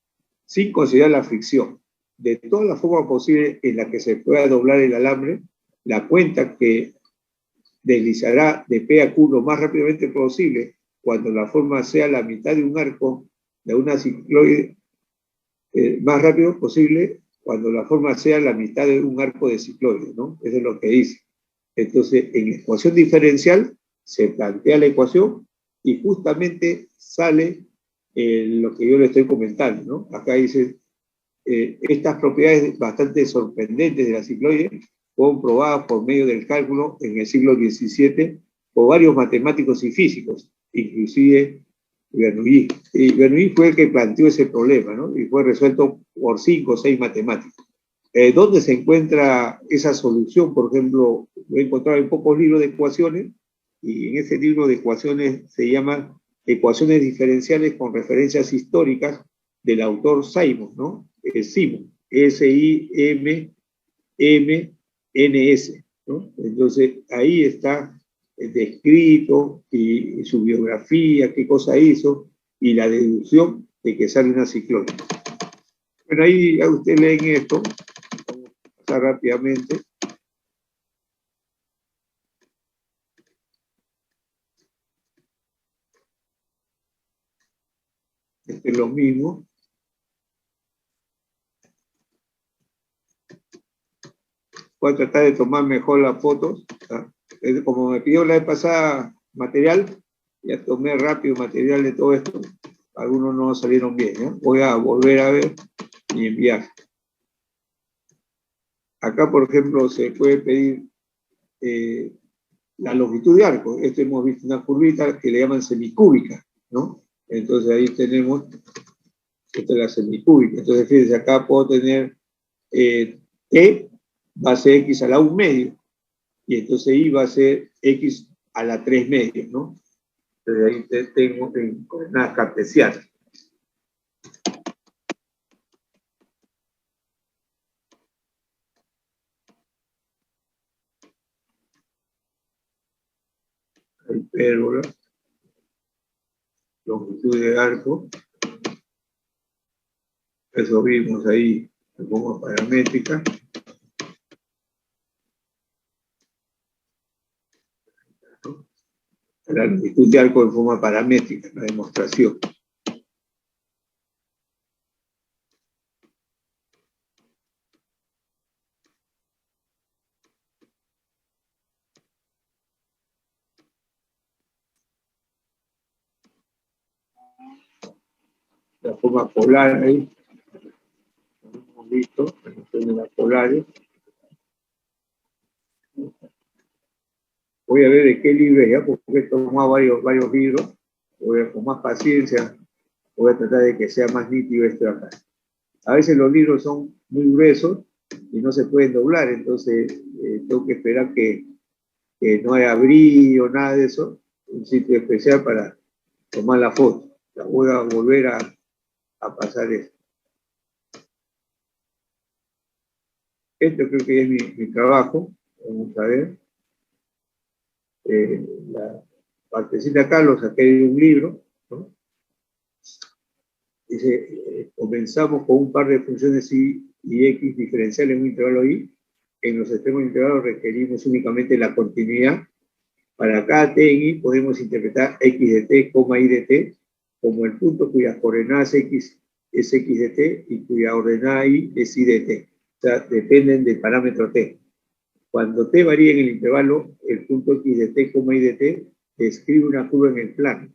sin considerar la fricción. De todas las formas posibles en las que se pueda doblar el alambre, la cuenta que deslizará de P a Q lo más rápidamente posible, cuando la forma sea la mitad de un arco de una cicloide, más rápido posible, cuando la forma sea la mitad de un arco de cicloide, ¿no? Eso es lo que dice. Entonces, en ecuación diferencial, se plantea la ecuación y justamente sale lo que yo le estoy comentando, ¿no? Acá dice, estas propiedades bastante sorprendentes de la cicloide fueron probadas por medio del cálculo en el siglo XVII por varios matemáticos y físicos, inclusive Bernoulli. Y Bernoulli fue el que planteó ese problema, ¿no? Y fue resuelto por 5 o 6 matemáticos. ¿Dónde se encuentra esa solución? Por ejemplo, lo he encontrado en pocos libros de ecuaciones, y en ese libro de ecuaciones se llama Ecuaciones diferenciales con referencias históricas del autor Simon, ¿no? Simon, S-I-M-M-N-S, ¿no? Entonces, ahí está descrito y su biografía, qué cosa hizo, y la deducción de que sale una cicloide. Bueno, ahí a ustedes leen esto, vamos a pasar rápidamente. mismo. Voy a tratar de tomar mejor las fotos. Como me pidió la vez pasada material, ya tomé rápido material de todo esto. Algunos no salieron bien, ¿no? Voy a volver a ver y enviar. Acá, por ejemplo, se puede pedir la longitud de arco. Esto hemos visto una curvita que le llaman semicúbica, ¿no? Entonces ahí tenemos, esta es la semicúbica. Entonces fíjense, acá puedo tener T va a ser X a la 1 medio, y entonces Y va a ser X a la 3 medios, ¿no? Entonces ahí tengo en coordenadas cartesianas. Hipérbola, longitud de arco, eso vimos ahí en forma paramétrica. La longitud de arco en forma paramétrica, la demostración. La forma polar ahí, hemos visto, la cuestión de las polares. Voy a ver de qué libro es, ya, porque he tomado varios libros. Voy a, con más paciencia, voy a tratar de que sea más nítido esto de acá. A veces los libros son muy gruesos y no se pueden doblar, entonces tengo que esperar que no haya brillo, nada de eso, un sitio especial para tomar la foto. La voy a volver a pasar esto. Esto creo que es mi trabajo. Vamos a ver. La partecita acá lo saqué de un libro, ¿no? Dice, comenzamos con un par de funciones y x diferenciales en un intervalo y. En los extremos de intervalos requerimos únicamente la continuidad. Para cada t en y podemos interpretar x de t, y de t, como el punto cuyas coordenadas x es x de t y cuya ordenada y es y de t. O sea, dependen del parámetro t. Cuando t varía en el intervalo, el punto x de t, y de t, describe una curva en el plano.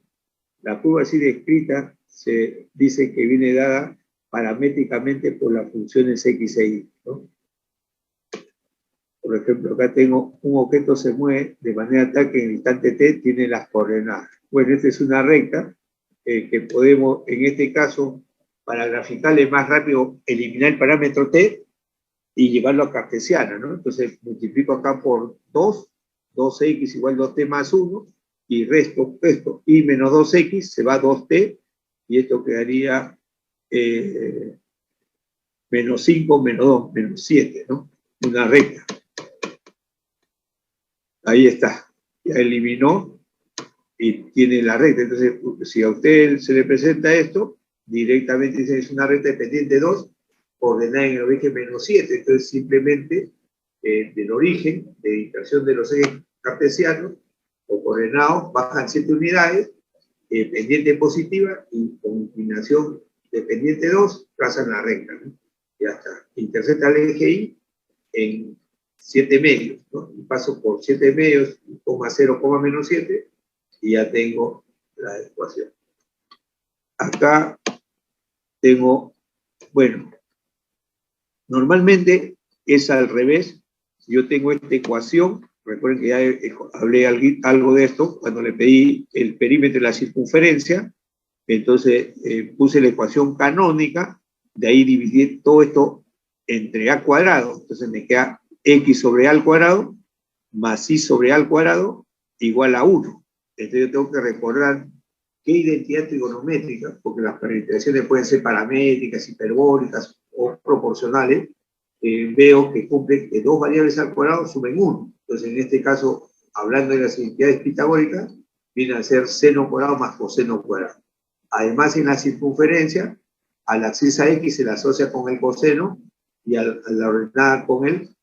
La curva así descrita se dice que viene dada paramétricamente por las funciones x e y, ¿no? Por ejemplo, acá tengo un objeto se mueve de manera tal que en el instante t tiene las coordenadas. Bueno, esta es una recta que podemos, en este caso, para graficarle más rápido, eliminar el parámetro t y llevarlo a cartesiana, ¿no? Entonces multiplico acá por 2, 2x igual 2t más 1, y resto esto, y menos 2x se va a 2t, y esto quedaría menos 5, menos 2, menos 7, ¿no? Una recta. Ahí está, ya eliminó y tiene la recta. Entonces, si a usted se le presenta esto, directamente dice es una recta de pendiente 2, ordenada en el origen menos 7. Entonces, simplemente del origen de dispersión de los ejes cartesianos o coordenados bajan 7 unidades, pendiente positiva y con inclinación de pendiente 2, trazan la recta, ¿no? Ya está. Intersecta el eje Y en 7 medios, ¿no? Y paso por 7 medios, 0, menos 7, y ya tengo la ecuación. Acá tengo, bueno, normalmente es al revés. Yo tengo esta ecuación, recuerden que ya hablé algo de esto cuando le pedí el perímetro de la circunferencia, entonces puse la ecuación canónica, de ahí dividí todo esto entre a cuadrado, entonces me queda x sobre a al cuadrado más y sobre a al cuadrado igual a 1. Entonces yo tengo que recordar qué identidad trigonométrica, porque las parametrizaciones pueden ser paramétricas, hiperbólicas o proporcionales, veo que cumplen que dos variables al cuadrado sumen 1. Entonces en este caso, hablando de las identidades pitagóricas, viene a ser seno cuadrado más coseno cuadrado. Además, en la circunferencia, a la abscisa x se la asocia con el coseno y a la ordenada con el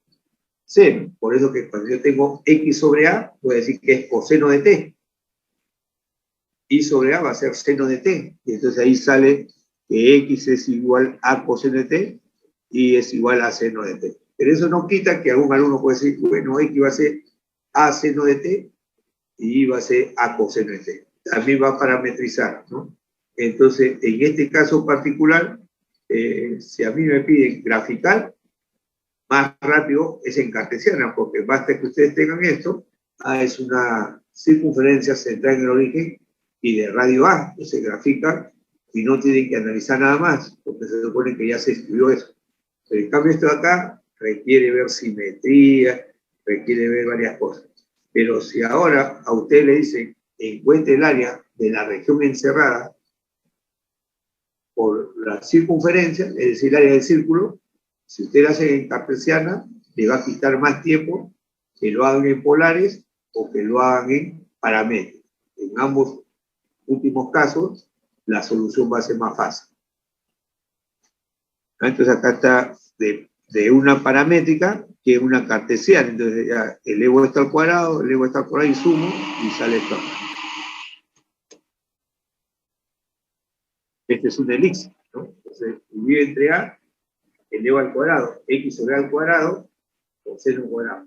seno. Por eso que cuando yo tengo x sobre a, voy a decir que es coseno de t. Y sobre a va a ser seno de t. Y entonces ahí sale que X es igual a coseno de T y es igual a seno de T. Pero eso no quita que algún alumno puede decir, bueno, X va a ser A seno de T y Y va a ser A coseno de T. También va a parametrizar, ¿no? Entonces, en este caso particular, si a mí me piden graficar, más rápido es en cartesiana, porque basta que ustedes tengan esto, A es una circunferencia central en el origen y de radio A, que se grafica y no tienen que analizar nada más, porque se supone que ya se estudió eso. Pero en cambio esto de acá requiere ver simetría, requiere ver varias cosas. Pero si ahora a usted le dicen, encuentre el área de la región encerrada por la circunferencia, es decir, el área del círculo, si usted lo hace en cartesiana, le va a quitar más tiempo que lo hagan en polares o que lo hagan en paramétricos. En ambos últimos casos, la solución va a ser más fácil. Entonces acá está de una paramétrica que es una cartesiana. Entonces ya elevo esto al cuadrado, elevo esto al cuadrado y sumo y sale esto. Este es un elixir, ¿no? Entonces divide entre A, elevo al cuadrado, X sobre A al cuadrado, o seno cuadrado.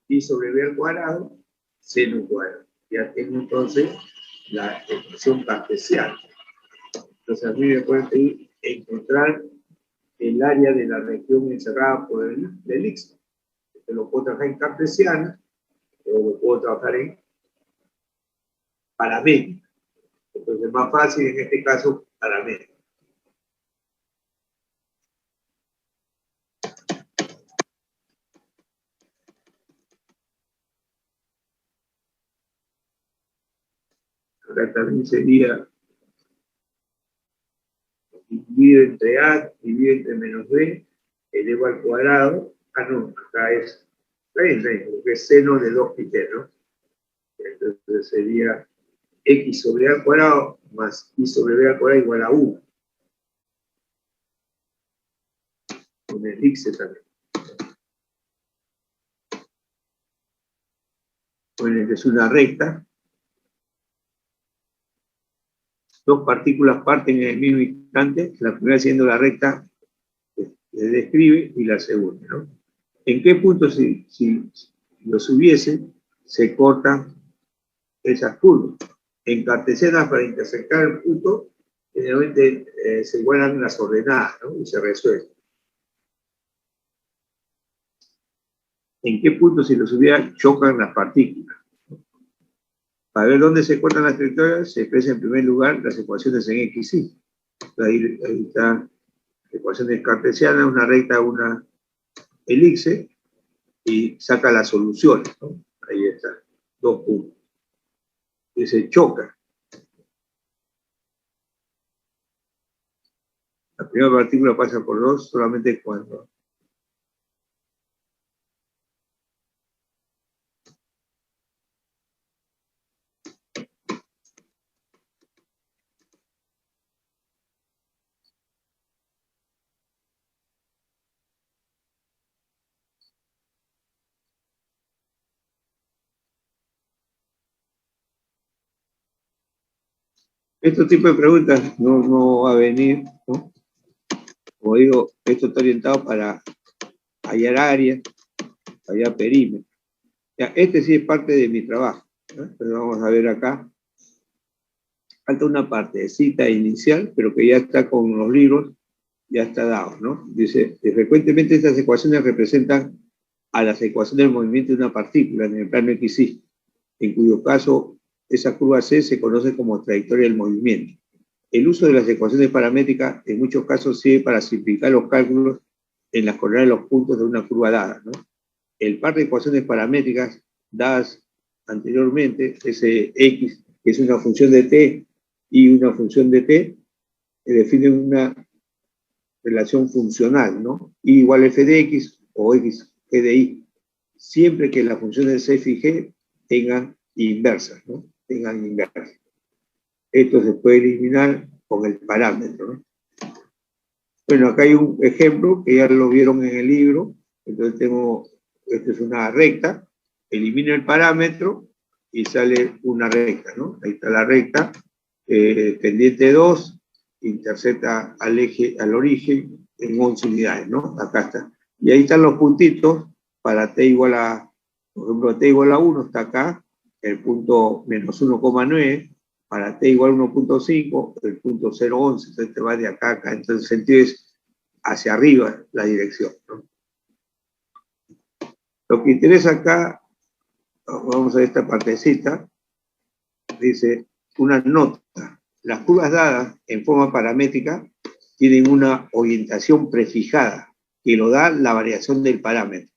Y sobre B al cuadrado, seno cuadrado. Ya tengo entonces la expresión cartesiana. Entonces a mí me pueden pedir encontrar el área de la región encerrada por el elixir. Lo puedo trabajar en cartesiana o lo puedo trabajar en paramétrica. Entonces es más fácil en este caso paramétrica. Acá también sería dividido entre A, dividido entre menos B, elevo al cuadrado. Ah, no, acá es, porque es seno de 2π, ¿no? Entonces sería X sobre A al cuadrado más Y sobre B al cuadrado igual a 1. Con el elixir también. Bueno, que es una recta. Dos partículas parten en el mismo instante, la primera siendo la recta que describe y la segunda, ¿no? ¿En qué punto si los hubiese, se cortan esas curvas? En cartesiana, para intersectar el punto, generalmente se igualan las ordenadas, ¿no? Y se resuelven. ¿En qué punto si los hubiera chocan las partículas? Para ver dónde se cortan las trayectorias, se expresa en primer lugar las ecuaciones en X, Y. Ahí está la ecuación de cartesiana, una recta, una elixir, y saca las soluciones, ¿no? Ahí está, 2 puntos. Y se choca. La primera partícula pasa por 2 solamente cuando este tipo de preguntas no va a venir, ¿no? Como digo, esto está orientado para hallar áreas, hallar perímetros. Ya, este sí es parte de mi trabajo, ¿no? Entonces vamos a ver acá. Falta una parte de cita inicial, pero que ya está con los libros, ya está dado, ¿no? Dice, frecuentemente estas ecuaciones representan a las ecuaciones del movimiento de una partícula en el plano XY, en cuyo caso esa curva C se conoce como trayectoria del movimiento. El uso de las ecuaciones paramétricas en muchos casos sirve para simplificar los cálculos en las coordenadas de los puntos de una curva dada, ¿no? El par de ecuaciones paramétricas dadas anteriormente, ese X, que es una función de T y una función de T, definen una relación funcional, ¿no? Y igual f de X o X g de Y, siempre que las funciones f y g tengan inversas, ¿no? Tengan inversas. Esto se puede eliminar con el parámetro, ¿no? Bueno, acá hay un ejemplo que ya lo vieron en el libro. Entonces tengo, esta es una recta, elimino el parámetro y sale una recta, ¿no? Ahí está la recta, pendiente 2, intercepta al eje, al origen en 11 unidades, ¿no? Acá está. Y ahí están los puntitos para t igual a, por ejemplo, t igual a 1 está acá, el punto menos 1,9, para t igual a 1,5, el punto 0,11, entonces te va de acá a acá, entonces el sentido es hacia arriba la dirección, ¿no? Lo que interesa acá, vamos a ver esta partecita, dice una nota. Las curvas dadas en forma paramétrica tienen una orientación prefijada, que lo da la variación del parámetro.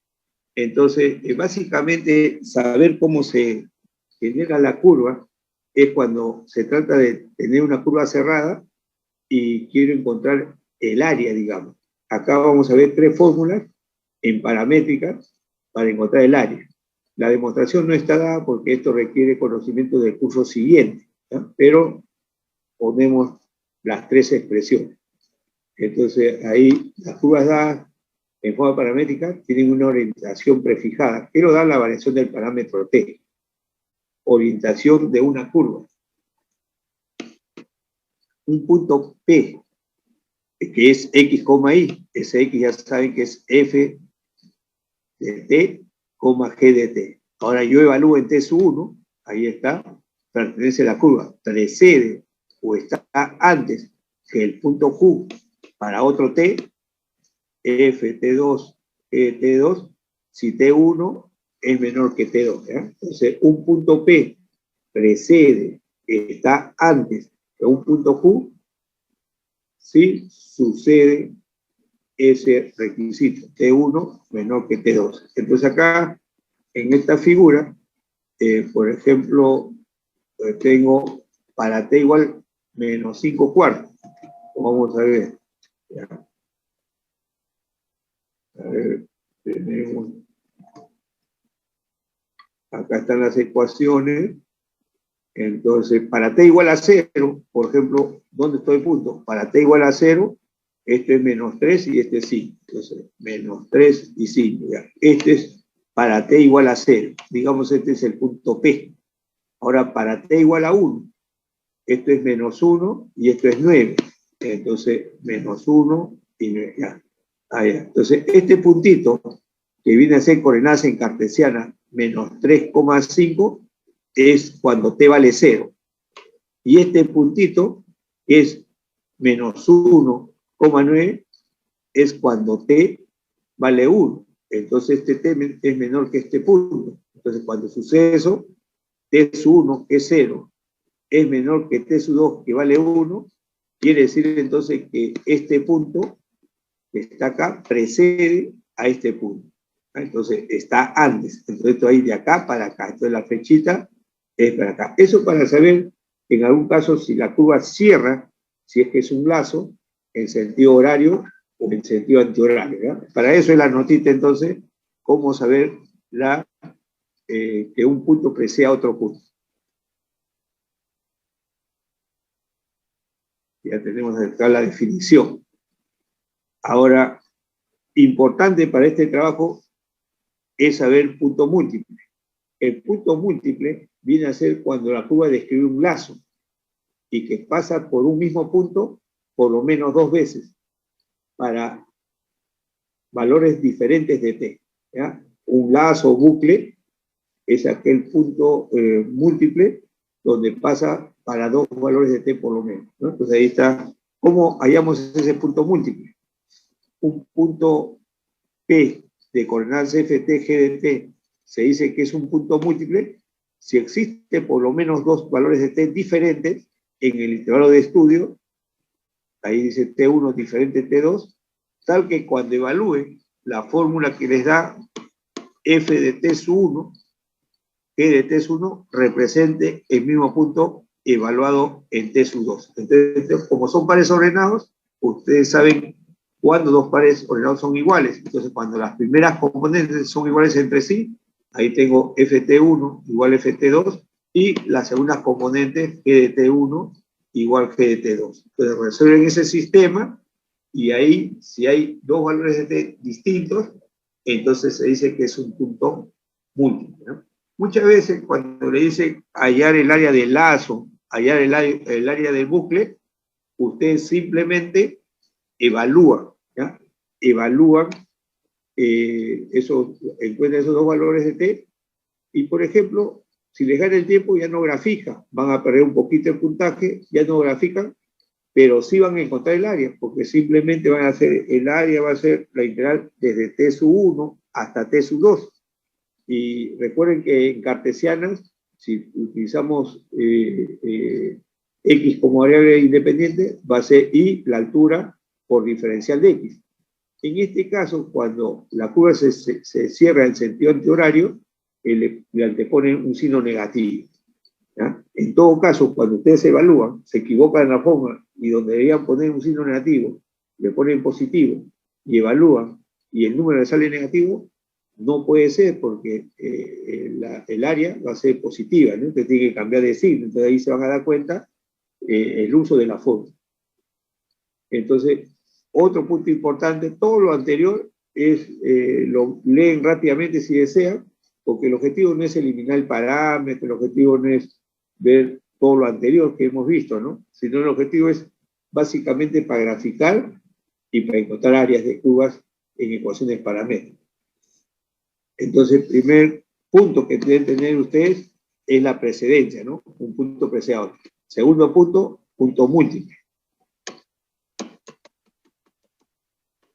Entonces, básicamente, saber cómo se genera la curva es cuando se trata de tener una curva cerrada y quiero encontrar el área, digamos. Acá vamos a ver 3 fórmulas en paramétrica para encontrar el área. La demostración no está dada porque esto requiere conocimiento del curso siguiente, ¿no? Pero ponemos las 3 expresiones. Entonces, ahí las curvas dadas en forma paramétrica tienen una orientación prefijada, que lo da la variación del parámetro t. Orientación de una curva. Un punto P, que es x, y, ese x ya saben que es f de t, g de t. Ahora yo evalúo en t sub 1, ahí está, pertenece a la curva, precede o está antes que el punto q para otro t, f t2, g de t2, si t1 es menor que t2. ¿Ya? Entonces, un punto P precede, está antes que un punto Q, si sucede ese requisito, T1 menor que T2. Entonces acá, en esta figura, por ejemplo, tengo para T igual menos 5 cuartos. Vamos a ver. ¿Ya? A ver, tenemos... Acá están las ecuaciones. Entonces, para t igual a 0, por ejemplo, ¿dónde estoy punto? Para t igual a 0, este es menos 3 y este es 5. Entonces, menos 3 y 5. Ya. Este es para t igual a 0. Digamos, este es el punto P. Ahora, para t igual a 1, esto es menos 1 y esto es 9. Entonces, menos 1 y 9. Ya. Ah, ya. Entonces, este puntito, que viene a ser coordenadas en cartesiana, menos 3,5, es cuando t vale 0. Y este puntito es menos 1,9, es cuando t vale 1. Entonces este t es menor que este punto. Entonces cuando sucede eso, t sub 1, que es 0, es menor que t sub 2, que vale 1, quiere decir entonces que este punto que está acá precede a este punto. Entonces está antes. Entonces esto ahí de acá para acá. Entonces la flechita es para acá. Eso para saber, en algún caso, si la curva cierra, si es que es un lazo, en sentido horario o en sentido antihorario. ¿Ya? Para eso es la notita, entonces, cómo saber que un punto precede a otro punto. Ya tenemos acá la definición. Ahora, importante para este trabajo es saber punto múltiple. El punto múltiple viene a ser cuando la curva describe un lazo y que pasa por un mismo punto por lo menos 2 veces para valores diferentes de t. ¿Ya? Un lazo bucle es aquel punto múltiple donde pasa para 2 valores de t por lo menos, ¿no? Entonces ahí está, ¿cómo hallamos ese punto múltiple? Un punto P de coordenadas f, t, g de t se dice que es un punto múltiple si existe por lo menos 2 valores de t diferentes en el intervalo de estudio, ahí dice T1 diferente T2, tal que cuando evalúen la fórmula que les da f de t sub 1, g de t sub 1, represente el mismo punto evaluado en t sub 2. Entonces, como son pares ordenados, ustedes saben cuando 2 pares ordenados son iguales. Entonces, cuando las primeras componentes son iguales entre sí, ahí tengo ft1 igual ft2, y las segundas componentes g de t1 igual g de t2. Entonces, resuelven ese sistema, y ahí, si hay 2 valores de t distintos, entonces se dice que es un punto múltiple, ¿no? Muchas veces cuando le dicen hallar el área del lazo, hallar el área del bucle, ustedes simplemente evalúan, ¿ya? Evalúan encuentran esos dos valores de t, y por ejemplo, si les gana el tiempo ya no grafican, van a perder un poquito el puntaje, ya no grafican, pero sí van a encontrar el área, porque simplemente van a hacer, el área va a ser la integral desde t sub 1 hasta t sub 2. Y recuerden que en cartesianas, si utilizamos x como variable independiente, va a ser y la altura por diferencial de x. En este caso, cuando la curva se cierra en sentido antihorario, le anteponen un signo negativo, ¿ya? En todo caso, cuando ustedes evalúan, se equivocan en la forma y donde deberían poner un signo negativo, le ponen positivo y evalúan y el número le sale negativo, no puede ser porque el área va a ser positiva, ¿no? Usted tiene que cambiar de signo, entonces ahí se van a dar cuenta el uso de la forma. Entonces, otro punto importante, todo lo anterior lo leen rápidamente si desean, porque el objetivo no es eliminar el parámetro, el objetivo no es ver todo lo anterior que hemos visto, ¿no? Sino el objetivo es básicamente para graficar y para encontrar áreas de curvas en ecuaciones paramétricas. Entonces, el primer punto que deben tener ustedes es la precedencia, ¿no? Un punto precede a otro. Segundo punto, punto múltiple.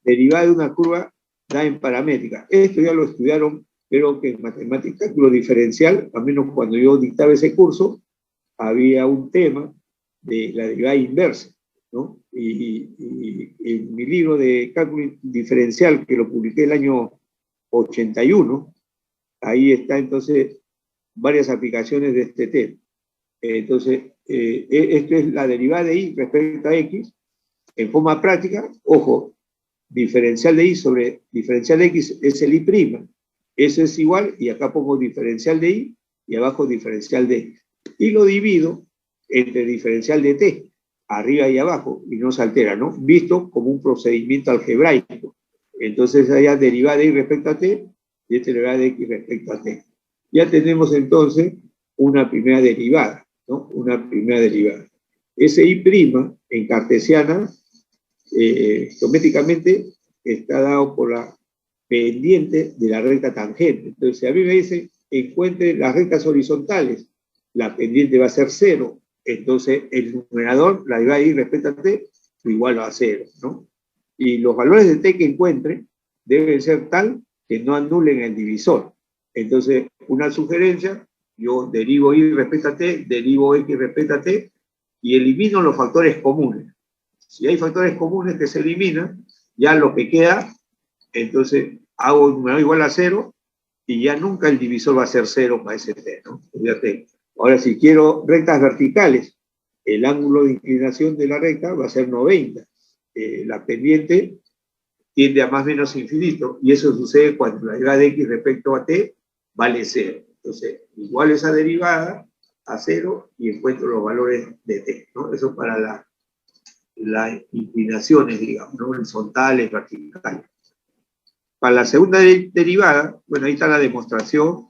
Derivada de una curva dada en paramétrica. Esto ya lo estudiaron, creo que en matemática, cálculo diferencial, al menos cuando yo dictaba ese curso, había un tema de la derivada inversa, ¿no? Y en mi libro de cálculo diferencial, que lo publiqué el año 81, ahí está entonces varias aplicaciones de este tema. Entonces, esto es la derivada de y respecto a x, en forma práctica, ojo, diferencial de y sobre diferencial de x es el y', eso es igual, y acá pongo diferencial de y, y abajo diferencial de x. Y lo divido entre diferencial de t, arriba y abajo, y no se altera, ¿no? Visto como un procedimiento algebraico. Entonces, allá derivada de y respecto a t, y esta derivada de x respecto a t. Ya tenemos entonces una primera derivada, ¿no? Una primera derivada. Ese y' en cartesiana, geométricamente, está dado por la pendiente de la recta tangente. Entonces, si a mí me dicen, encuentre las rectas horizontales, la pendiente va a ser 0, entonces el numerador, la derivada de y respecto a t, igual a 0, ¿no? Y los valores de t que encuentre deben ser tal que no anulen el divisor. Entonces, una sugerencia, yo derivo y respecto a t, derivo x respecto a t, y elimino los factores comunes. Si hay factores comunes que se eliminan, ya lo que queda, entonces hago un numerador igual a 0, y ya nunca el divisor va a ser 0 para ese t, ¿no? Ahora, si quiero rectas verticales, el ángulo de inclinación de la recta va a ser 90. La pendiente tiende a más o menos infinito, y eso sucede cuando la derivada de x respecto a t vale 0. Entonces, igual esa derivada a 0 y encuentro los valores de t, ¿no? Eso para las inclinaciones, digamos, ¿no? Horizontales, verticales. Para la segunda derivada, bueno, ahí está la demostración.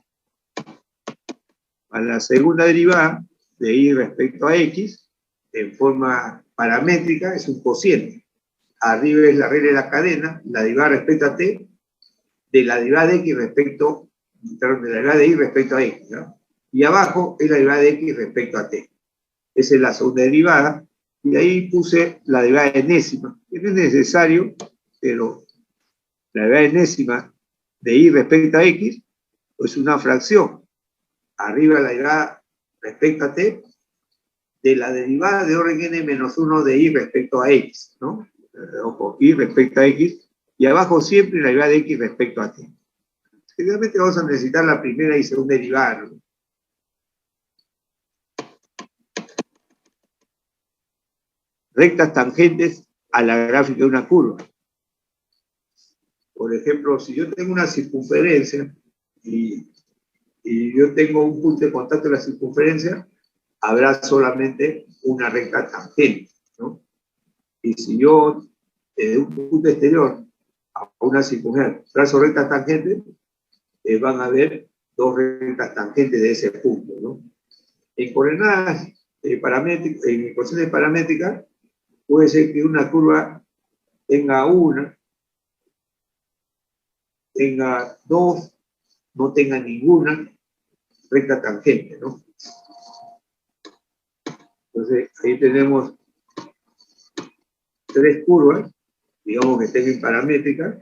Para la segunda derivada de y respecto a x, en forma paramétrica, es un cociente. Arriba es la regla de la cadena, la derivada respecto a t, de la derivada de x respecto, perdón, de la derivada de y respecto a x, ¿no? Y abajo es la derivada de x respecto a t. Esa es la segunda derivada, y ahí puse la derivada enésima, que no es necesario, pero la derivada enésima de y respecto a x es una fracción. Arriba la derivada respecto a t, de la derivada de orden n-1 de y respecto a x, ¿no? Ojo, y respecto a x, y abajo siempre la derivada de x respecto a t. Generalmente vamos a necesitar la primera y segunda derivada, ¿no? Rectas tangentes a la gráfica de una curva. Por ejemplo, si yo tengo una circunferencia y yo tengo un punto de contacto en la circunferencia, habrá solamente una recta tangente, ¿no? Y si yo, desde un punto exterior a una circunferencia, trazo rectas tangentes, van a haber dos rectas tangentes de ese punto, ¿no? En coordenadas paramétricas, en ecuaciones paramétricas, puede ser que una curva tenga una, tenga dos, no tenga ninguna recta tangente, ¿no? Entonces, ahí tenemos tres curvas, digamos que estén paramétricas.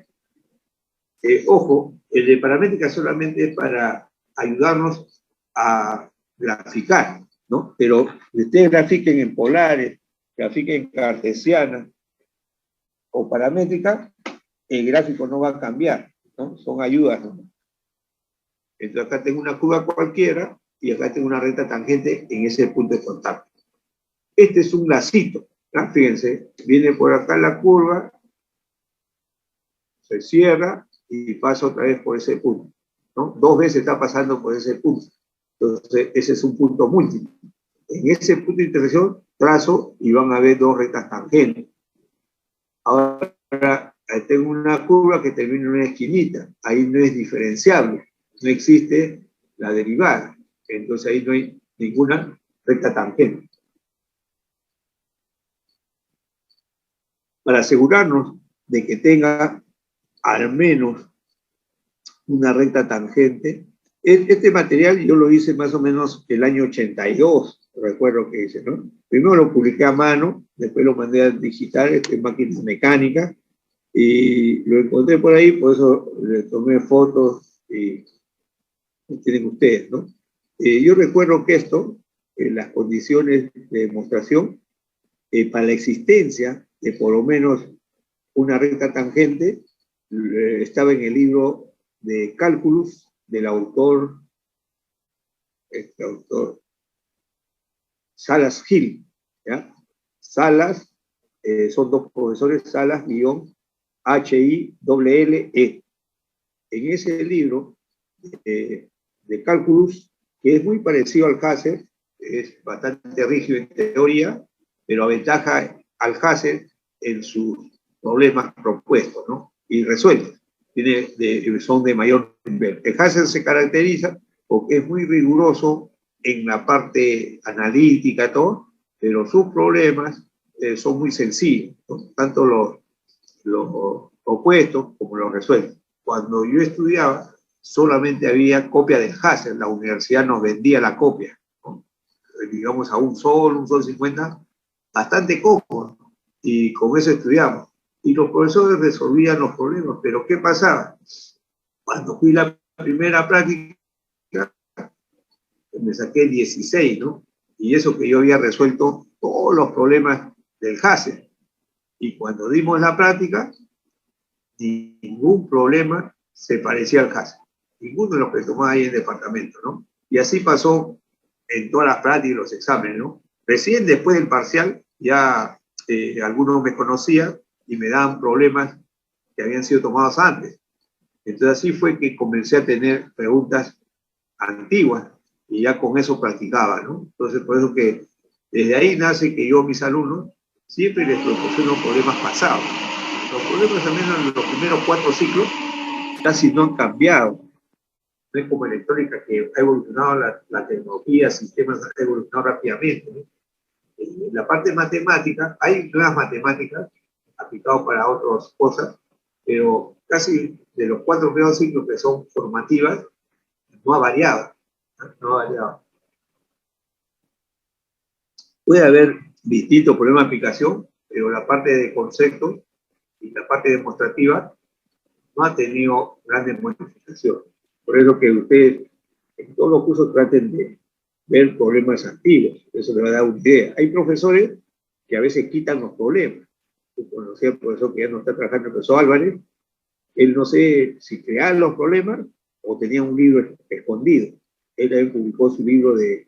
Ojo, el de paramétrica solamente es para ayudarnos a graficar, ¿no? Pero si ustedes grafiquen en polares, grafiquen en cartesiana o paramétrica, el gráfico no va a cambiar, ¿no? Son ayudas, ¿no? Entonces acá tengo una curva cualquiera y acá tengo una recta tangente en ese punto de contacto. Este es un lacito, ¿no? Fíjense, viene por acá la curva, se cierra y pasa otra vez por ese punto, ¿no? Dos veces está pasando por ese punto. Entonces, ese es un punto múltiple. En ese punto de intersección, trazo y van a haber dos rectas tangentes. Ahora, tengo una curva que termina en una esquinita. Ahí no es diferenciable. No existe la derivada. Entonces, ahí no hay ninguna recta tangente. Para asegurarnos de que tenga al menos una recta tangente. Este material yo lo hice más o menos el año 82, recuerdo que hice, ¿no? Primero lo publiqué a mano, después lo mandé a digital, en máquinas mecánicas, y lo encontré por ahí, por eso le tomé fotos y tienen ustedes, ¿no? Yo recuerdo que esto, las condiciones de demostración, para la existencia de por lo menos una recta tangente, estaba en el libro de Cálculos del autor, Salas Hill, ¿ya? Salas, son dos profesores, Salas, H-I-L-L-E. En ese libro de Cálculos, que es muy parecido al Hasse, es bastante rígido en teoría, pero aventaja al Hasse en sus problemas propuestos, ¿no? Y resueltos. Son de mayor nivel. El Hasse se caracteriza porque es muy riguroso en la parte analítica, todo, pero sus problemas son muy sencillos, ¿no? Tanto los opuestos como los resueltos. Cuando yo estudiaba, solamente había copia del Hasse, la universidad nos vendía la copia, ¿no? Digamos a un sol 50, bastante cómodo, y con eso estudiamos. Y los profesores resolvían los problemas, pero ¿qué pasaba? Cuando fui la primera práctica, me saqué 16, ¿no? Y eso que yo había resuelto todos los problemas del Hasse. Y cuando dimos la práctica, ningún problema se parecía al Hasse. Ninguno de los que tomaba ahí en el departamento, ¿no? Y así pasó en todas las prácticas y los exámenes, ¿no? Recién después del parcial, ya algunos me conocían y me daban problemas que habían sido tomados antes. Entonces así fue que comencé a tener preguntas antiguas y ya con eso practicaba, ¿no? Entonces por eso que desde ahí nace que yo a mis alumnos siempre les proporciono problemas pasados. Los problemas también en los primeros 4 ciclos casi no han cambiado. No es como electrónica que ha evolucionado la tecnología, sistemas han evolucionado rápidamente, ¿no? En la parte matemática, hay nuevas matemáticas aplicadas para otras cosas, pero casi de los 4 primeros ciclos que son formativas, no ha variado. No ha variado. Puede haber distintos problemas de aplicación, pero la parte de conceptos y la parte demostrativa no ha tenido grandes modificaciones. Por eso que ustedes en todos los cursos traten de ver problemas antiguos. Eso les va a dar una idea. Hay profesores que a veces quitan los problemas. Yo conocí al profesor que ya no está trabajando, el profesor Álvarez. Él no sé si creaba los problemas o tenía un libro escondido. Él también publicó su libro de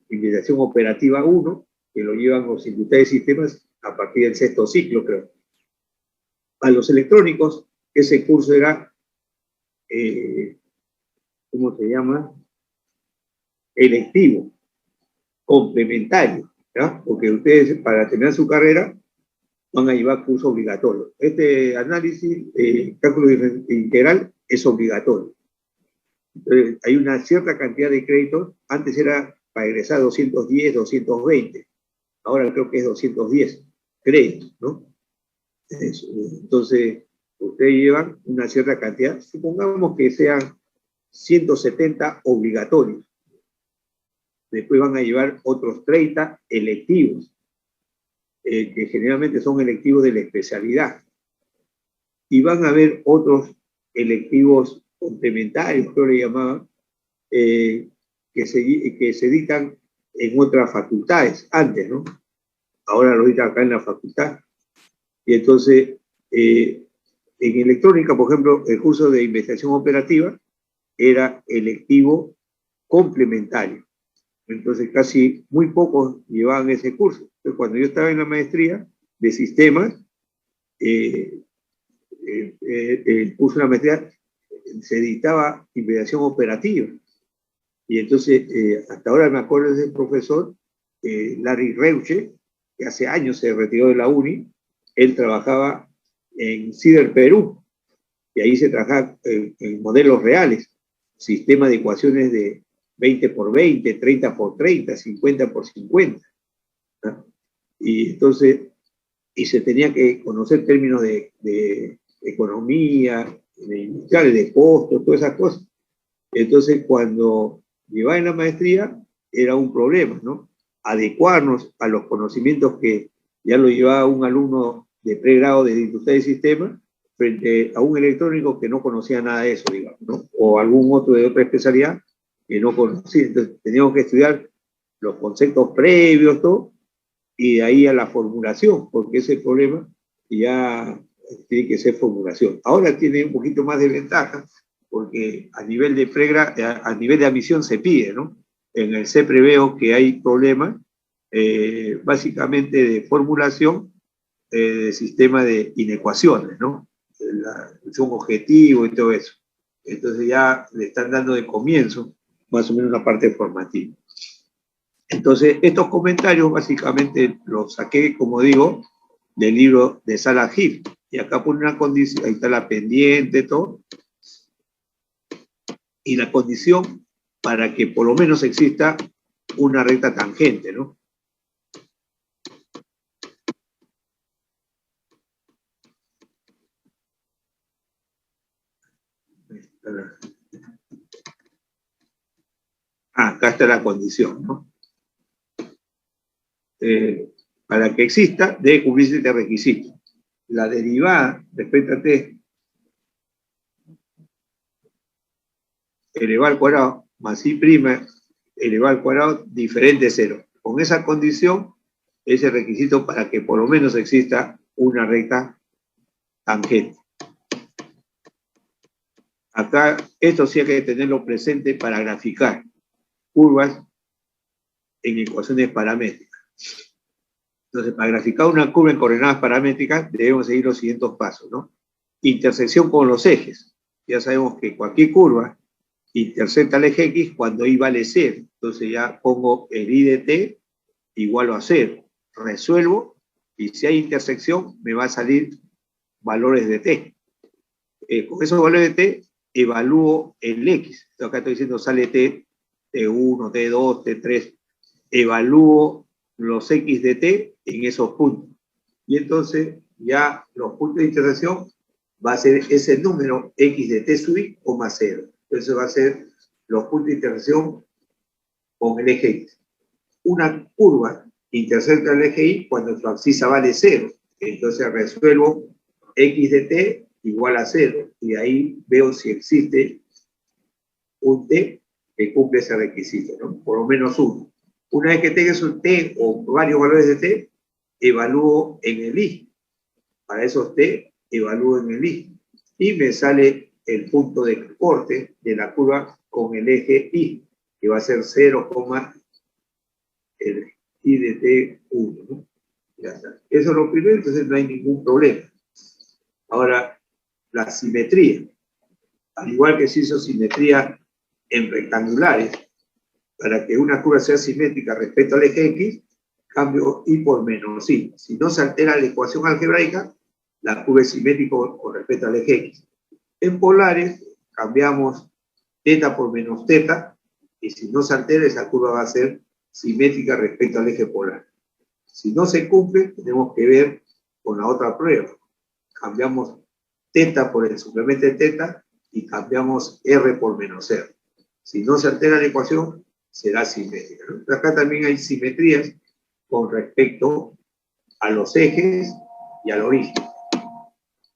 Investigación Operativa 1, que lo llevan los industriales de sistemas a partir del 6º ciclo, creo. A los electrónicos, ese curso era, ¿cómo se llama? Electivo, complementario, ¿ya? Porque ustedes para terminar su carrera van a llevar curso obligatorio. Este análisis, cálculo integral, es obligatorio. Entonces, hay una cierta cantidad de créditos. Antes era para egresar 210, 220. Ahora creo que es 210. crédito, ¿no? Entonces, ustedes llevan una cierta cantidad, supongamos que sean 170 obligatorios. Después van a llevar otros 30 electivos, que generalmente son electivos de la especialidad. Y van a haber otros electivos complementarios, creo que le llamaban, que se dictan en otras facultades antes, ¿no? Ahora lo dictan acá en la facultad. Y entonces, en electrónica, por ejemplo, el curso de investigación operativa era electivo complementario. Entonces, casi muy pocos llevaban ese curso. Entonces, cuando yo estaba en la maestría de sistemas, el curso de la maestría se dictaba investigación operativa. Y entonces, hasta ahora me acuerdo de ese profesor, Larry Reuche, que hace años se retiró de la uni. Él trabajaba en CIDER Perú, y ahí se trabajaba en modelos reales, sistema de ecuaciones de 20 por 20, 30 por 30, 50 por 50. ¿No? Y entonces, y se tenía que conocer términos de economía, de industriales, de costos, todas esas cosas. Entonces, cuando llevaba en la maestría, era un problema, ¿no? Adecuarnos a los conocimientos que ya lo llevaba un alumno de pregrado de industria de sistemas frente a un electrónico que no conocía nada de eso, digamos, ¿no? O algún otro de otra especialidad que no conocía. Entonces, teníamos que estudiar los conceptos previos, todo, y de ahí a la formulación, porque ese problema ya tiene que ser formulación. Ahora tiene un poquito más de ventaja, porque a nivel de a nivel de admisión se pide, ¿no? En el CEPRE veo que hay problemas, básicamente de formulación de sistema de inecuaciones, ¿no? La función objetivo y todo eso. Entonces ya le están dando de comienzo más o menos una parte formativa. Entonces, estos comentarios básicamente los saqué, como digo, del libro de Salah Hill. Y acá pone una condición, ahí está la pendiente, todo. Y la condición para que por lo menos exista una recta tangente, ¿no? Acá está la condición, ¿no? Para que exista, debe cumplirse este requisito. La derivada respecto a t elevado al cuadrado más i' elevado al cuadrado diferente de 0. Con esa condición es el requisito para que por lo menos exista una recta tangente. Acá esto sí hay que tenerlo presente para graficar curvas en ecuaciones paramétricas. Entonces, para graficar una curva en coordenadas paramétricas debemos seguir los siguientes pasos, ¿no? Intersección con los ejes. Ya sabemos que cualquier curva intersecta el eje X cuando I vale 0. Entonces ya pongo el I de t igual a 0. Resuelvo y si hay intersección me va a salir valores de t. Con esos valores de t evalúo el X. Entonces acá estoy diciendo sale t, t1, t2, t3. Evalúo los X de t en esos puntos. Y entonces ya los puntos de intersección va a ser ese número X de t sub i, 0. Entonces va a ser los puntos de intersección con el eje X. Una curva intersecta el eje Y cuando su abscisa vale 0. Entonces resuelvo X de t igual a 0. Y ahí veo si existe un t que cumple ese requisito, ¿no? Por lo menos uno. Una vez que tengas un t o varios valores de t, evalúo en el I. Para esos t, evalúo en el I. Y me sale el punto de corte de la curva con el eje Y, que va a ser 0, el I de t1, ¿no? Ya está. Eso es lo primero, entonces no hay ningún problema. Ahora, la simetría. Al igual que se hizo simetría en rectangulares, para que una curva sea simétrica respecto al eje X, cambio I por menos I. Si no se altera la ecuación algebraica, la curva es simétrica con respecto al eje X. En polares, cambiamos θ por menos θ, y si no se altera, esa curva va a ser simétrica respecto al eje polar. Si no se cumple, tenemos que ver con la otra prueba. Cambiamos teta por el suplemento de teta y cambiamos R por menos R. Si no se altera la ecuación, será simétrica, ¿no? Acá también hay simetrías con respecto a los ejes y al origen.